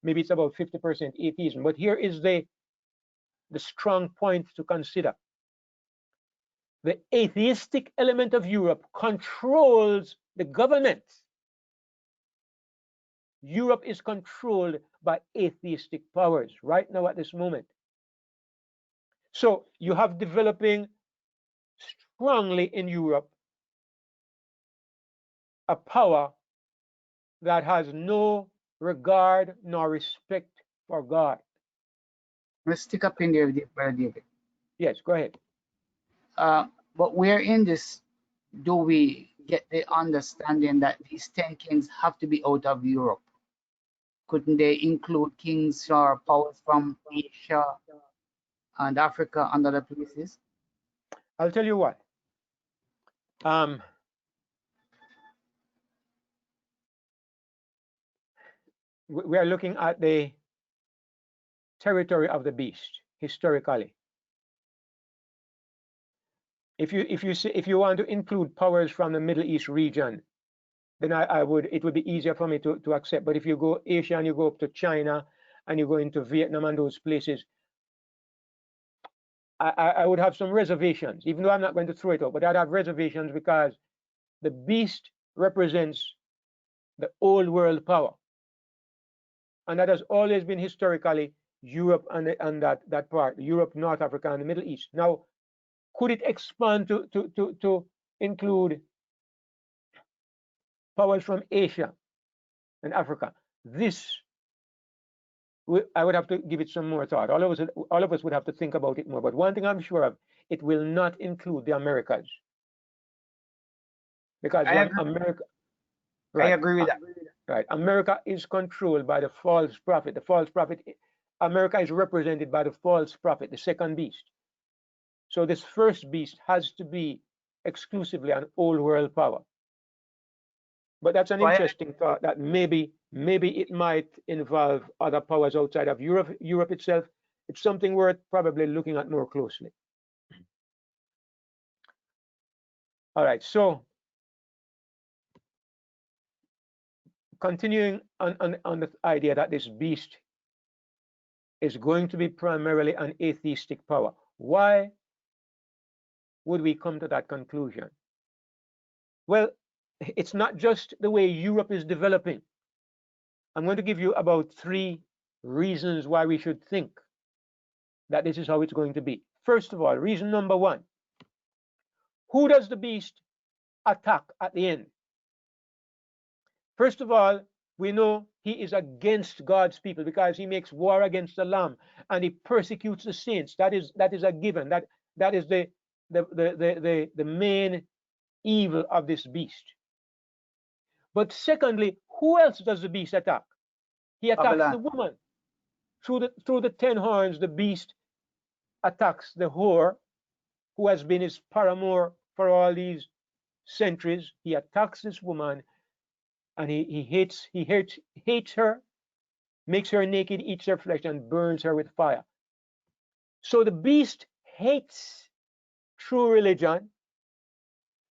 maybe it's about 50% atheism. But here is the strong point to consider. The atheistic element of Europe controls the government. Europe is controlled by atheistic powers right now at this moment. So you have developing strongly in Europe a power that has no regard nor respect for God. Let's stick up in there, Brother David. Yes, go ahead. But where in this do we get the understanding that these 10 kings have to be out of Europe? Couldn't they include kings or powers from Asia and Africa and other places? I'll tell you what. We are looking at the territory of the beast historically. If you want to include powers from the Middle East region, then it would be easier for me to accept. But if you go Asia and you go up to China and you go into Vietnam and those places, I would have some reservations, even though I'm not going to throw it out, but I'd have reservations because the beast represents the old world power. And that has always been historically Europe and that part, Europe, North Africa, and the Middle East. Now, could it expand to include powers from Asia and Africa? I would have to give it some more thought. All of us would have to think about it more. But one thing I'm sure of, it will not include the Americas. Because America, right, I agree with that. Right. America is controlled by the false prophet. America is represented by the false prophet, the second beast. So this first beast has to be exclusively an old world power. But that's an interesting thought, that maybe it might involve other powers outside of Europe itself. It's something worth probably looking at more closely. All right, so continuing on the idea that this beast is going to be primarily an atheistic power. Why would we come to that conclusion? Well, it's not just the way Europe is developing. I'm going to give you about 3 reasons why we should think that this is how it's going to be. First of all, reason number 1, who does the beast attack at the end? First of all, we know he is against God's people because he makes war against the Lamb and he persecutes the saints. That is a given. That is the main evil of this beast. But secondly, who else does the beast attack? He attacks Babylon. the woman. Through the 10 horns, the beast attacks the whore, who has been his paramour for all these centuries. He attacks this woman, and he hates her, makes her naked, eats her flesh, and burns her with fire. So the beast hates true religion,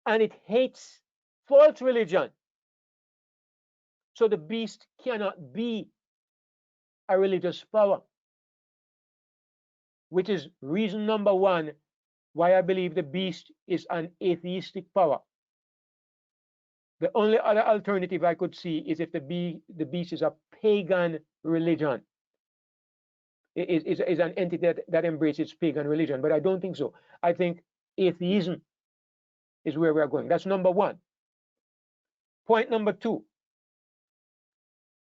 and it hates false religion. So the beast cannot be a religious power, which is reason number 1 why I believe the beast is an atheistic power. The only other alternative I could see is if the beast is a pagan religion. It is an entity that embraces pagan religion, but I don't think so. I think atheism is where we are going. That's number 1. Point number 2.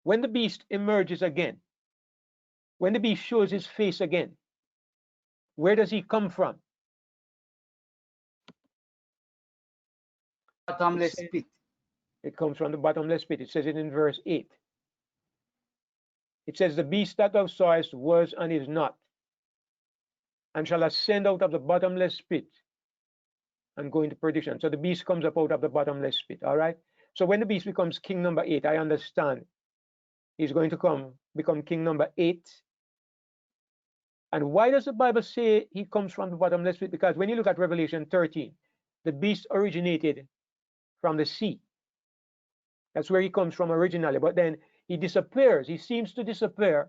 when the beast emerges again, when the beast shows his face again, where does he come from? Bottomless pit. It comes from the bottomless pit. It says it in verse 8. It says, the beast that thou sawest was and is not, and shall ascend out of the bottomless pit and go into perdition. So the beast comes up out of the bottomless pit, all right? So when the beast becomes king number 8, I understand he's going to become king number 8. And why does the Bible say he comes from the bottomless pit? Because when you look at Revelation 13, the beast originated from the sea. That's where he comes from originally. But then he disappears. He seems to disappear.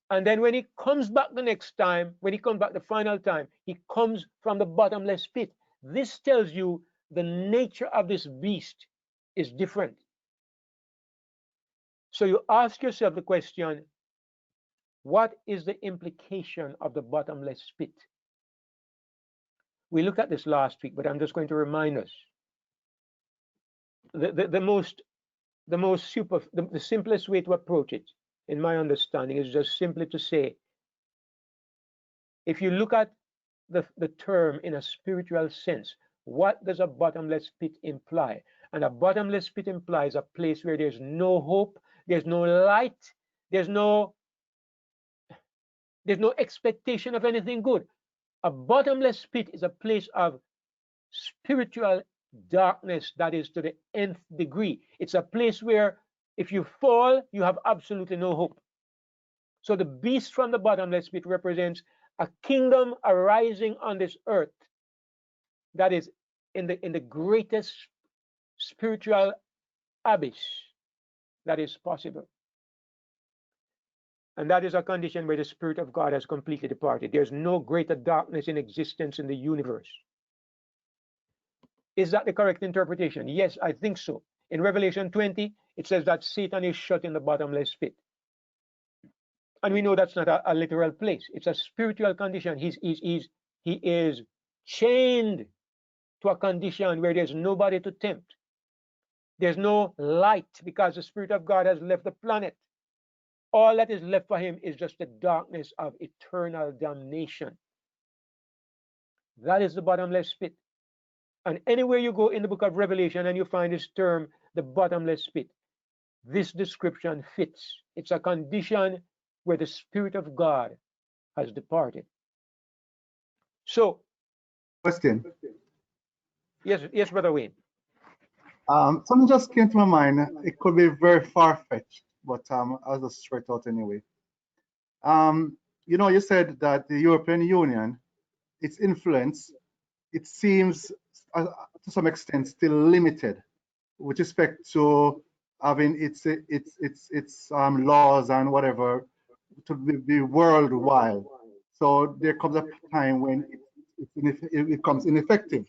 And then when he comes back the next time, when he comes back the final time, he comes from the bottomless pit. This tells you the nature of this beast is different. So you ask yourself the question, what is the implication of the bottomless pit? We looked at this last week, but I'm just going to remind us. The simplest way to approach it, in my understanding, is just simply to say, if you look at the term in a spiritual sense, what does a bottomless pit imply? And a bottomless pit implies a place where there's no hope, there's no light, there's no expectation of anything good. A bottomless pit is a place of spiritual darkness that is to the nth degree. It's a place where if you fall, you have absolutely no hope. So the beast from the bottomless pit represents a kingdom arising on this earth that is in the greatest spiritual abyss that is possible. And that is a condition where the Spirit of God has completely departed. There's no greater darkness in existence in the universe. Is that the correct interpretation? Yes, I think so. In Revelation 20, it says that Satan is shut in the bottomless pit. And we know that's not a literal place. It's a spiritual condition. He is chained to a condition where there's nobody to tempt. There's no light because the Spirit of God has left the planet. All that is left for him is just the darkness of eternal damnation. That is the bottomless pit. And anywhere you go in the book of Revelation and you find this term, the bottomless pit, this description fits. It's a condition where the Spirit of God has departed. So, question. Yes, Brother Wayne. Something just came to my mind. It could be very far-fetched, but I'll just throw it out anyway. You know, you said that the European Union, its influence, it seems to some extent still limited with respect to having its laws and whatever to be worldwide. So there comes a time when it becomes ineffective.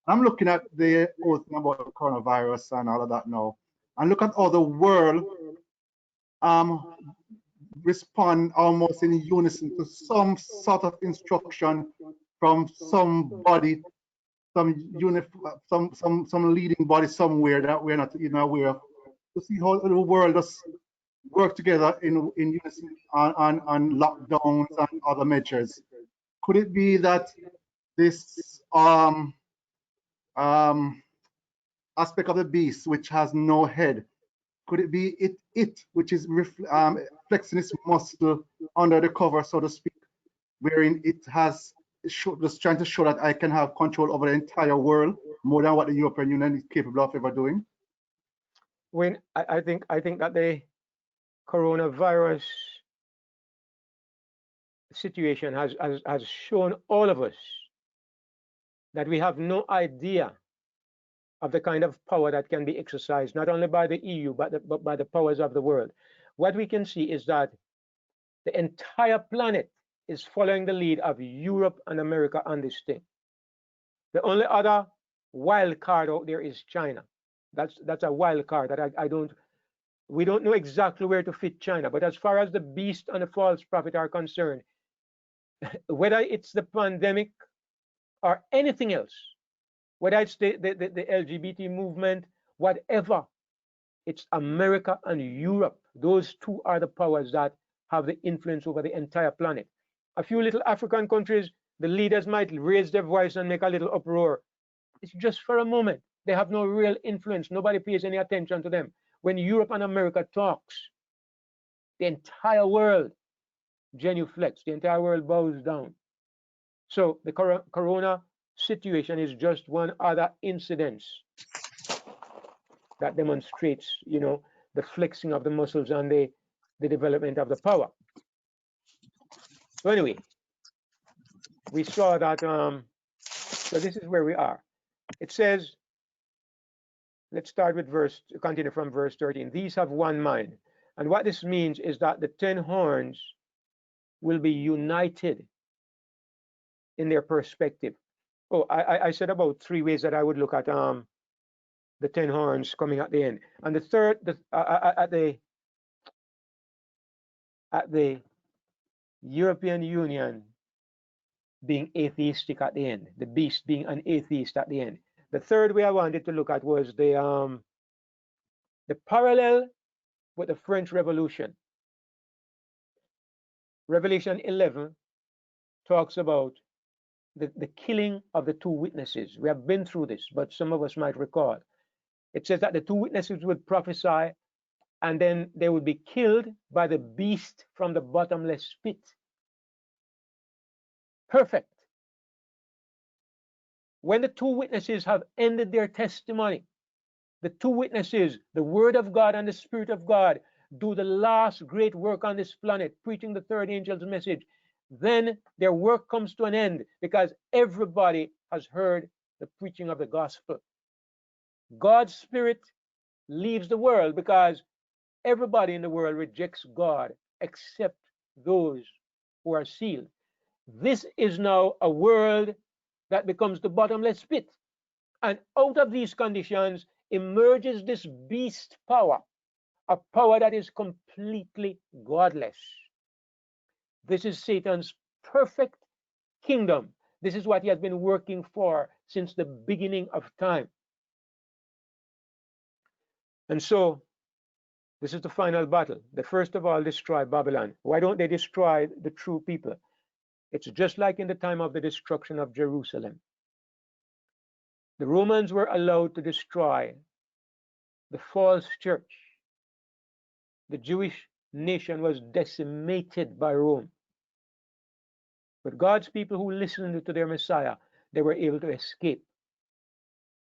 I'm looking at the whole thing about the coronavirus and all of that now, and look at how the world respond almost in unison to some sort of instruction from somebody, some leading body somewhere that we're not even aware of. To see how the world does work together in unison on lockdowns and other measures. Could it be that this aspect of the beast, which has no head, could it be it which is flexing its muscle under the cover, so to speak, wherein it has just trying to show that I can have control over the entire world more than what the European Union is capable of ever doing? When I think that the coronavirus situation has shown all of us that we have no idea of the kind of power that can be exercised, not only by the EU, but by the powers of the world. What we can see is that the entire planet is following the lead of Europe and America on this thing. The only other wild card out there is China. That's a wild card that we don't know exactly where to fit China. But as far as the beast and the false prophet are concerned, whether it's the pandemic or anything else, whether it's the LGBT movement, whatever, It's America and Europe. Those two are the powers that have the influence over the entire planet. A few little African countries, the leaders might raise their voice and make a little uproar. It's just for a moment. They have no real influence. Nobody pays any attention to them. When Europe and America talks, the entire world genuflects, the entire world bows down. So the corona situation is just one other incident that demonstrates, the flexing of the muscles and the development of the power. So anyway, we saw that, so this is where we are. It says, let's start with continue from verse 13. These have one mind. And what this means is that the 10 horns will be united in their perspective. Oh, I said about 3 ways that I would look at the 10 horns coming at the end. And the third, at the European Union being atheistic at the end, the beast being an atheist at the end. The third way I wanted to look at was the parallel with the French Revolution. Revelation 11 talks about the killing of the 2 witnesses. We have been through this, but some of us might recall. It says that the 2 witnesses would prophesy, and then they would be killed by the beast from the bottomless pit. Perfect. When the 2 witnesses have ended their testimony, the 2 witnesses, the Word of God and the Spirit of God, do the last great work on this planet, preaching the 3rd angel's message, then their work comes to an end because everybody has heard the preaching of the gospel. God's Spirit leaves the world because everybody in the world rejects God except those who are sealed. This is now a world that becomes the bottomless pit. And out of these conditions emerges this beast power, a power that is completely godless. This is Satan's perfect kingdom. This is what he has been working for since the beginning of time. And so, this is the final battle. They first of all destroy Babylon. Why don't they destroy the true people? It's just like in the time of the destruction of Jerusalem. The Romans were allowed to destroy the false church. The Jewish nation was decimated by Rome. But God's people who listened to their Messiah, they were able to escape.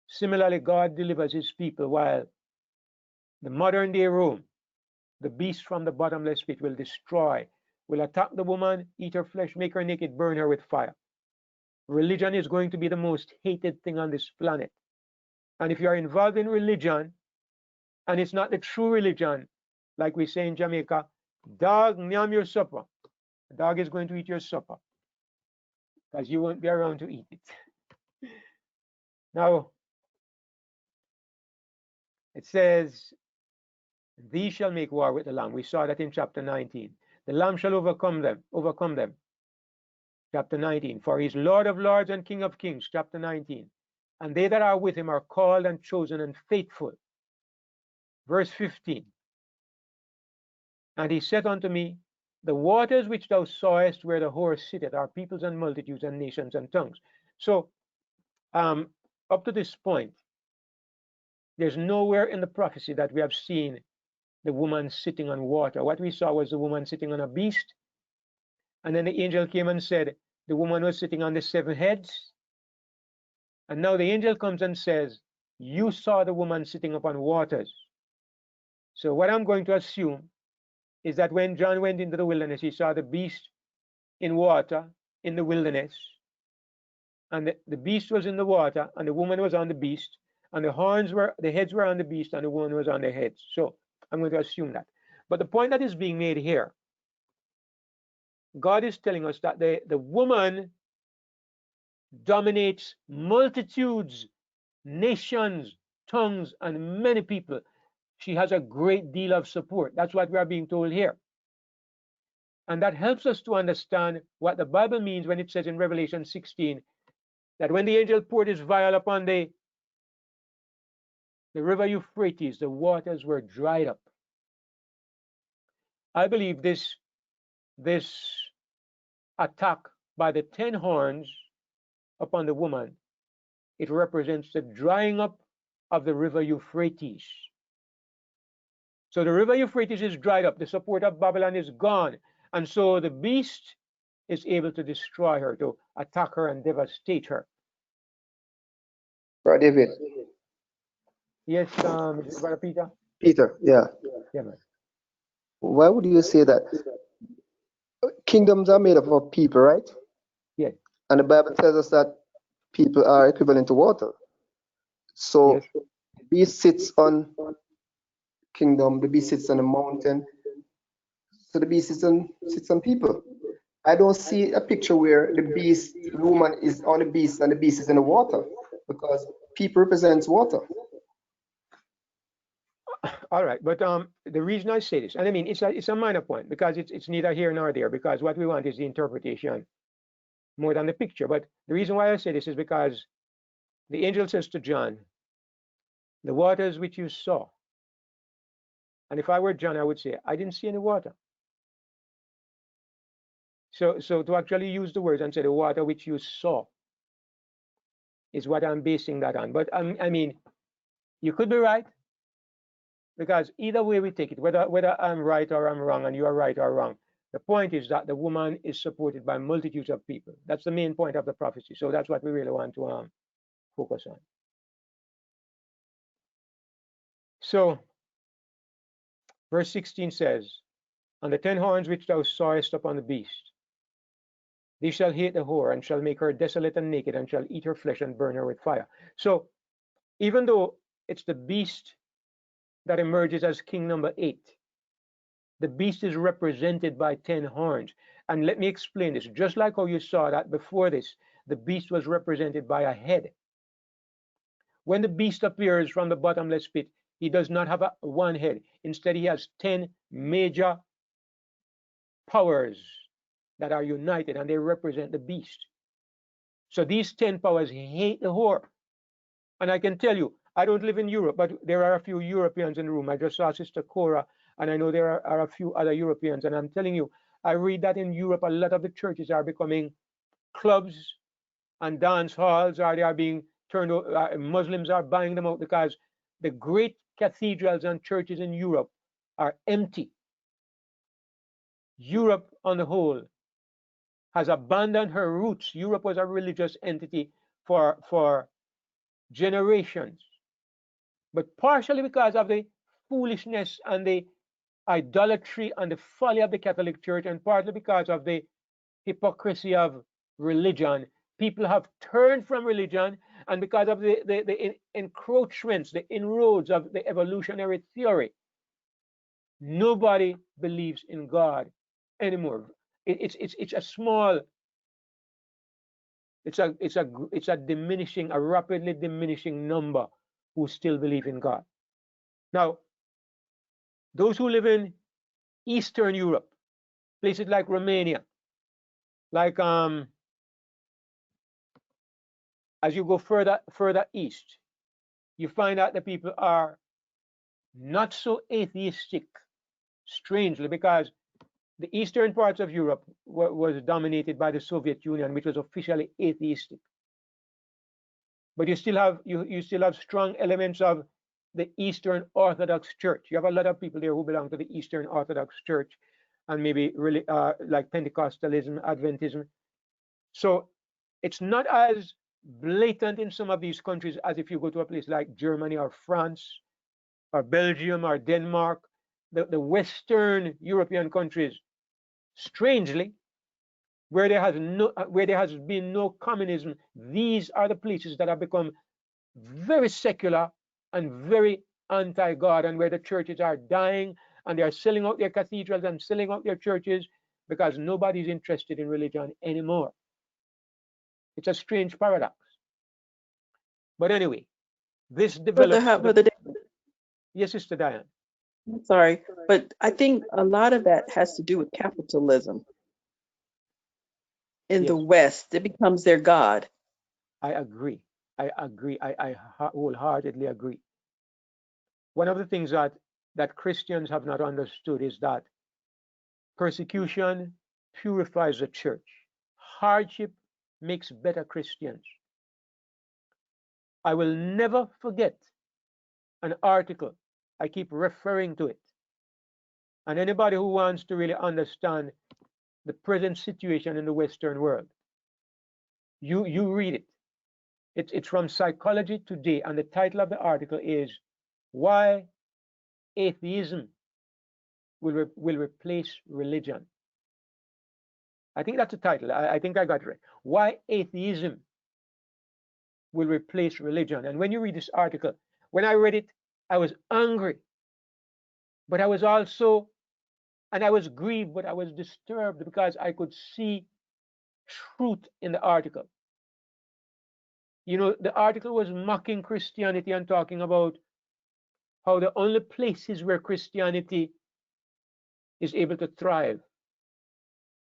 Similarly, God delivers his people while the modern day Rome, the beast from the bottomless pit, will destroy, will attack the woman, eat her flesh, make her naked, burn her with fire. Religion is going to be the most hated thing on this planet. And if you are involved in religion, and it's not the true religion, like we say in Jamaica, dog, nyam your supper. The dog is going to eat your supper because you won't be around to eat it. Now, it says, these shall make war with the Lamb. We saw that in chapter 19. The Lamb shall overcome them. Chapter 19. For he is Lord of lords and King of kings. Chapter 19. And they that are with him are called and chosen and faithful. Verse 15. And he said unto me, the waters which thou sawest where the horse sitteth are peoples and multitudes and nations and tongues. So, up to this point, there's nowhere in the prophecy that we have seen the woman sitting on water. What we saw was the woman sitting on a beast. And then the angel came and said the woman was sitting on the 7 heads. And now the angel comes and says, you saw the woman sitting upon waters. So what I'm going to assume is that when John went into the wilderness, he saw the beast in water in the wilderness. And the beast was in the water, and the woman was on the beast, and the heads were on the beast, and the woman was on the heads. So I'm going to assume that. But the point that is being made here, God is telling us that the woman dominates multitudes, nations, tongues, and many people. She has a great deal of support. That's what we are being told here. And that helps us to understand what the Bible means when it says in Revelation 16 that when the angel poured his vial upon the the river Euphrates, the waters were dried up. I believe this attack by the 10 horns upon the woman, it represents the drying up of the river Euphrates. So the river Euphrates is dried up, the support of Babylon is gone, and so the beast is able to destroy her, to attack her and devastate her. Brother David, Yes, Brother Peter? Peter, yeah. Yeah, man. Why would you say that? Kingdoms are made up of people, right? Yes. And the Bible tells us that people are equivalent to water. So Yes. the beast sits on kingdom, the beast sits on a mountain. So the beast sits on people. I don't see a picture where the beast, the woman is on the beast and the beast is in the water, because people represents water. All right, but the reason I say this, and I mean it's a minor point, because it's neither here nor there, because what we want is the interpretation more than the picture. But the reason why I say this is because the angel says to John, the waters which you saw. And if I were John, I would say, I didn't see any water. So to actually use the words and say the water which you saw is what I'm basing that on. But I mean, you could be right, because either way we take it, whether I'm right or I'm wrong and you are right or wrong, the point is that the woman is supported by multitudes of people. That's the main point of the prophecy. So that's what we really want to focus on. So verse 16 says, on the 10 horns which thou sawest upon the beast, they shall hate the whore, and shall make her desolate and naked, and shall eat her flesh and burn her with fire. So even though it's the beast that emerges as king number 8, the beast is represented by 10 horns. And let me explain this. Just like how you saw that before this, the beast was represented by a head. When the beast appears from the bottomless pit, he does not have one head. Instead, he has 10 major powers that are united, and they represent the beast. So these 10 powers hate the whore. And I can tell you, I don't live in Europe, but there are a few Europeans in the room. I just saw Sister Cora, and I know there are a few other Europeans. And I'm telling you, I read that in Europe, a lot of the churches are becoming clubs and dance halls, or they are being turned over. Muslims are buying them out, because the great cathedrals and churches in Europe are empty. Europe on the whole has abandoned her roots. Europe was a religious entity for generations, but partially because of the foolishness and the idolatry and the folly of the Catholic Church, and partly because of the hypocrisy of religion, people have turned from religion, and because of the encroachments, the inroads of the evolutionary theory, nobody believes in God anymore. It's a small, it's a diminishing, a rapidly diminishing number who still believe in God. Now, those who live in Eastern Europe, places like Romania, like as you go further east, you find out the people are not so atheistic, strangely, because the eastern parts of Europe was dominated by the Soviet Union, which was officially atheistic. But you still have strong elements of the Eastern Orthodox Church. You have a lot of people there who belong to the Eastern Orthodox Church, and maybe really like Pentecostalism, Adventism. So it's not as blatant in some of these countries as if you go to a place like Germany or France or Belgium or Denmark. The Western European countries, strangely, where there has been no communism, these are the places that have become very secular and very anti-God, and where the churches are dying, and they are selling out their cathedrals and selling out their churches because nobody's interested in religion anymore. It's a strange paradox. But anyway, this develops. Brother David, Yes, Sister Diane. I'm sorry, but I think a lot of that has to do with capitalism in the Yes, West. It becomes their God. I agree. I wholeheartedly agree. one of the things that Christians have not understood is that persecution purifies the church. Hardship makes better Christians. I will never forget an article. I keep referring to it. And anybody who wants to really understand the present situation in the Western world, you read it. It's from Psychology Today, and the title of the article is "Why Atheism Will Replace Religion." I think that's the title. I think I got it right. Why Atheism Will Replace Religion. And when you read this article, when I read it, I was angry, but I was also, and I was grieved, but I was disturbed because I could see truth in the article. You know, the article was mocking Christianity and talking about how the only places where Christianity is able to thrive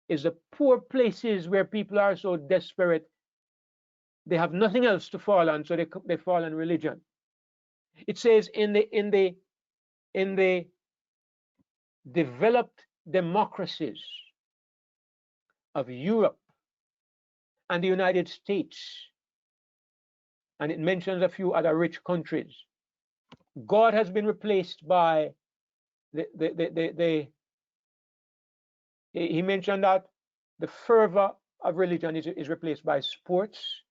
is the poor places where people are so desperate they have nothing else to fall on, so they fall on religion. It says in the developed democracies of Europe and the United States, and it mentions a few other rich countries, God has been replaced by he mentioned that the fervor of religion is replaced by sports.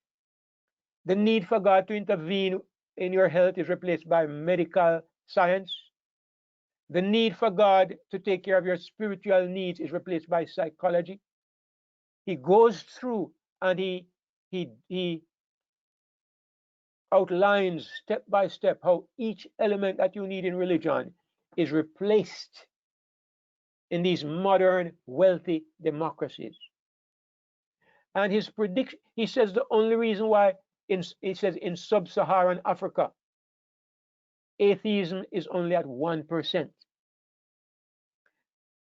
The need for God to intervene in your health is replaced by medical science. The need for God to take care of your spiritual needs is replaced by psychology. He goes through and he outlines step by step how each element that you need in religion is replaced in these modern wealthy democracies. And his prediction, he says the only reason why he says in sub-Saharan Africa atheism is only at 1%.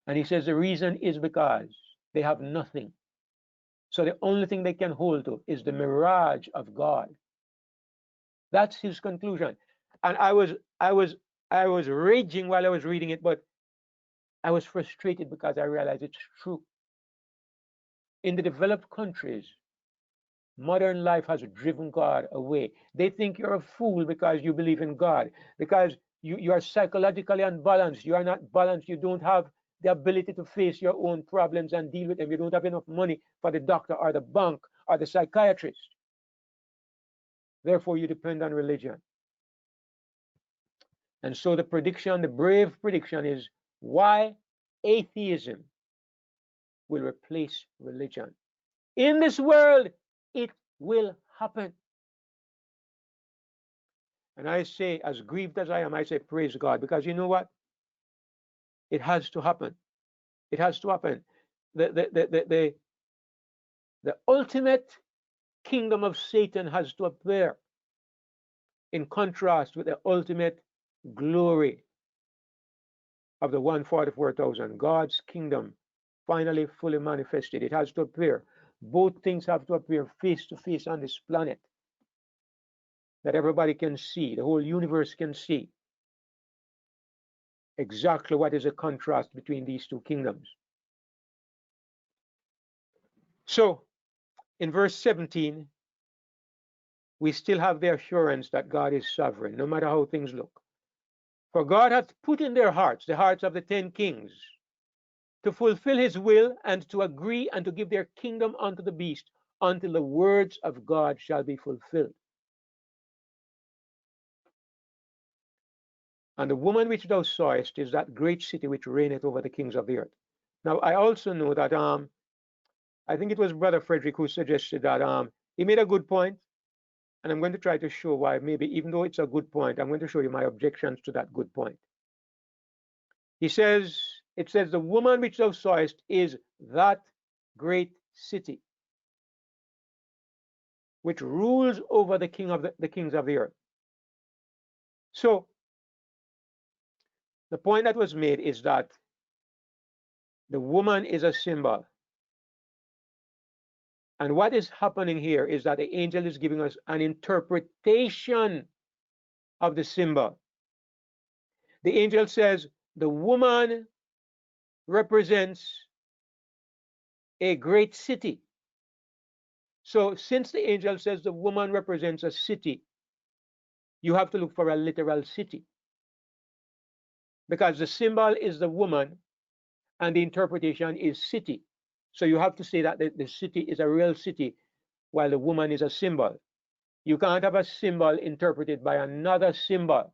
And he says the reason is because they have nothing. So the only thing they can hold to is the mirage of God. That's his conclusion. And I was raging while I was reading it, but I was frustrated because I realized it's true. In the developed countries, modern life has driven God away. They think you're a fool because you believe in God, because you are psychologically unbalanced. You are not balanced. You don't have the ability to face your own problems and deal with them. You don't have enough money for the doctor or the bank or the psychiatrist. Therefore, you depend on religion. And so the prediction, the brave prediction is why atheism will replace religion. In this world, it will happen. And I say, as grieved as I am, I say, praise God, because you know what? It has to happen. It has to happen. The ultimate kingdom of Satan has to appear in contrast with the ultimate glory of the 144,000. God's kingdom finally fully manifested. It has to appear. Both things have to appear face to face on this planet that everybody can see, the whole universe can see exactly what is the contrast between these two kingdoms. So, in verse 17, we still have the assurance that God is sovereign, no matter how things look. For God hath put in their hearts, the hearts of the 10 kings, to fulfill his will and to agree and to give their kingdom unto the beast until the words of God shall be fulfilled. And the woman which thou sawest is that great city which reigneth over the kings of the earth. Now, I also know that I think it was Brother Frederick who suggested that he made a good point, and I'm going to try to show why, maybe even though it's a good point, I'm going to show you my objections to that good point. He says, it says, the woman which thou sawest is that great city which rules over the kings of the earth. So the point that was made is that the woman is a symbol. And what is happening here is that the angel is giving us an interpretation of the symbol. The angel says the woman represents a great city. So since the angel says the woman represents a city, you have to look for a literal city, because the symbol is the woman and the interpretation is city. So you have to say that the city is a real city while the woman is a symbol. You can't have a symbol interpreted by another symbol.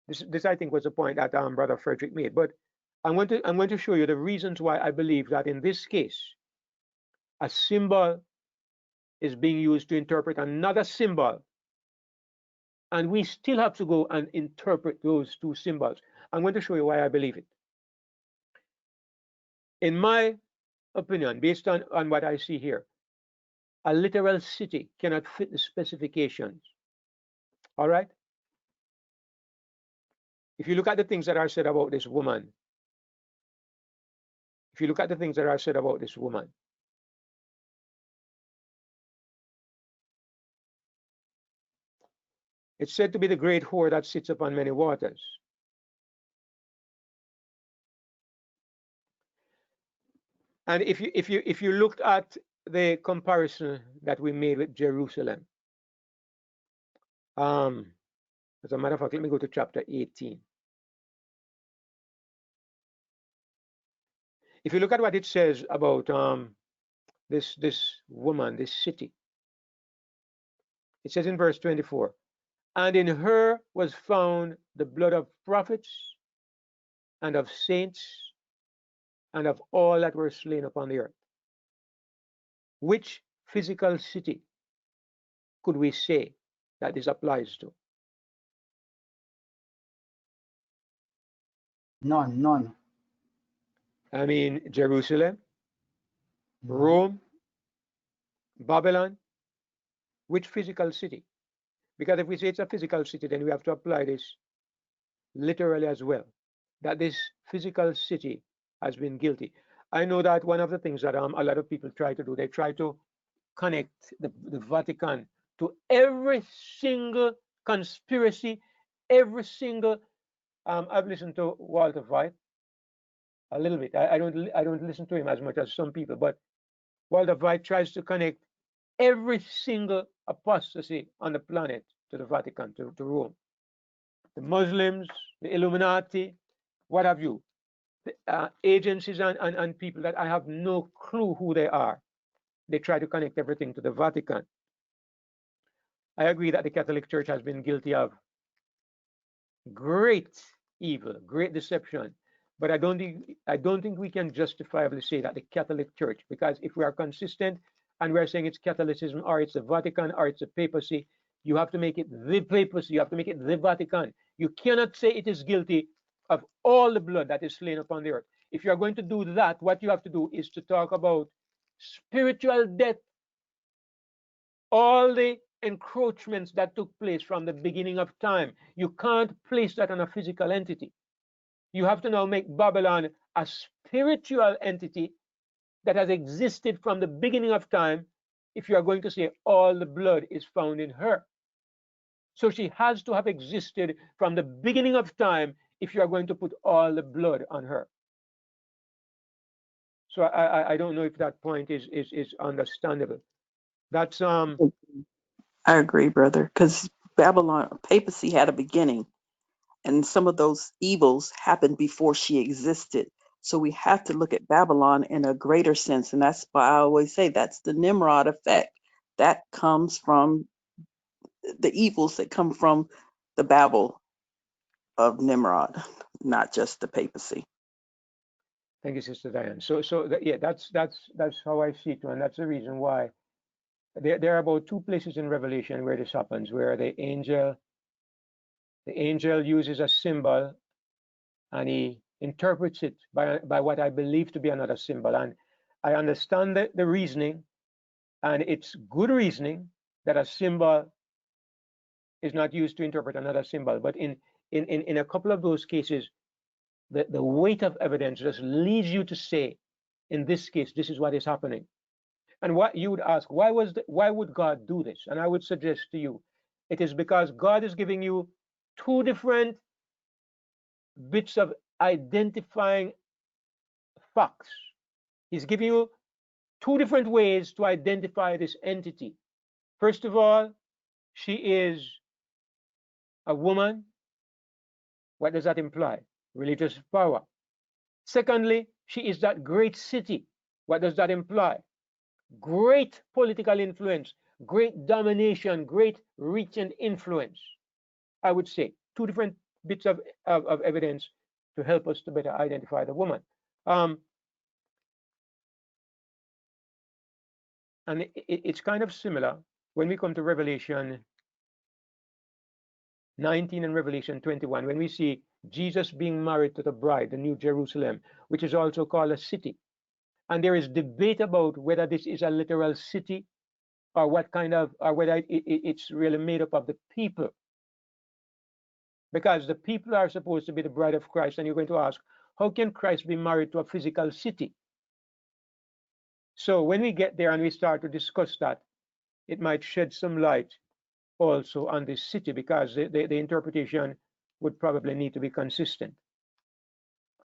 This I think was the point that Brother Frederick made. But I'm going to show you the reasons why I believe that in this case, a symbol is being used to interpret another symbol, and we still have to go and interpret those two symbols. I'm going to show you why I believe it. In my opinion, based on what I see here, a literal city cannot fit the specifications. All right? If you look at the things that are said about this woman, if you look at the things that are said about this woman, it's said to be the great whore that sits upon many waters. And if you looked at the comparison that we made with Jerusalem, as a matter of fact, let me go to chapter 18. If you look at what it says about this woman, this city, it says in verse 24, and in her was found the blood of prophets and of saints and of all that were slain upon the earth. Which physical city could we say that this applies to? None. I mean, Jerusalem, Rome, Babylon. Which physical city? Because if we say it's a physical city, then we have to apply this literally as well, that this physical city has been guilty. I know that one of the things that a lot of people try to do, they try to connect the Vatican to every single conspiracy, every single. I've listened to Walter White a little bit. I don't listen to him as much as some people, but Walter White tries to connect every single apostasy on the planet to the Vatican, to Rome. The Muslims, the Illuminati, what have you, the, agencies and people that I have no clue who they are. They try to connect everything to the Vatican. I agree that the Catholic Church has been guilty of great evil, great deception, but I don't think we can justifiably say that the Catholic Church, because if we are consistent and we're saying it's Catholicism or it's the Vatican or it's the papacy, you have to make it the papacy, you have to make it the Vatican. You cannot say it is guilty of all the blood that is slain upon the earth. If you are going to do that, what you have to do is to talk about spiritual death, all the encroachments that took place from the beginning of time. You can't place that on a physical entity. You have to now make Babylon a spiritual entity that has existed from the beginning of time if you are going to say all the blood is found in her. So she has to have existed from the beginning of time if you are going to put all the blood on her. So I don't know if that point is understandable. That's I agree, brother, because Babylon papacy had a beginning, and some of those evils happened before she existed. So we have to look at Babylon in a greater sense, and that's why I always say that's the Nimrod effect. That comes from the evils that come from the Babel of Nimrod, not just the papacy. Thank you, Sister Diane. Yeah, that's how I see it, and that's the reason why there are about two places in Revelation where this happens, where the angel uses a symbol and he interprets it by what I believe to be another symbol, and I understand the reasoning, and it's good reasoning that a symbol is not used to interpret another symbol, but in a couple of those cases, the weight of evidence just leads you to say, in this case, this is what is happening. And what you would ask, why would God do this? And I would suggest to you, it is because God is giving you two different bits of identifying facts. He's giving you two different ways to identify this entity. First of all, she is a woman. What does that imply? Religious power. Secondly, she is that great city. What does that imply? Great political influence, great domination, great reach and influence. I would say two different bits of evidence to help us to better identify the woman. And it's kind of similar when we come to Revelation 19 and Revelation 21, when we see Jesus being married to the bride, the New Jerusalem, which is also called a city. And there is debate about whether this is a literal city or what kind of, or whether it's really made up of the people. Because the people are supposed to be the bride of Christ, and you're going to ask, how can Christ be married to a physical city? So when we get there and we start to discuss that, it might shed some light also on this city, because the interpretation would probably need to be consistent.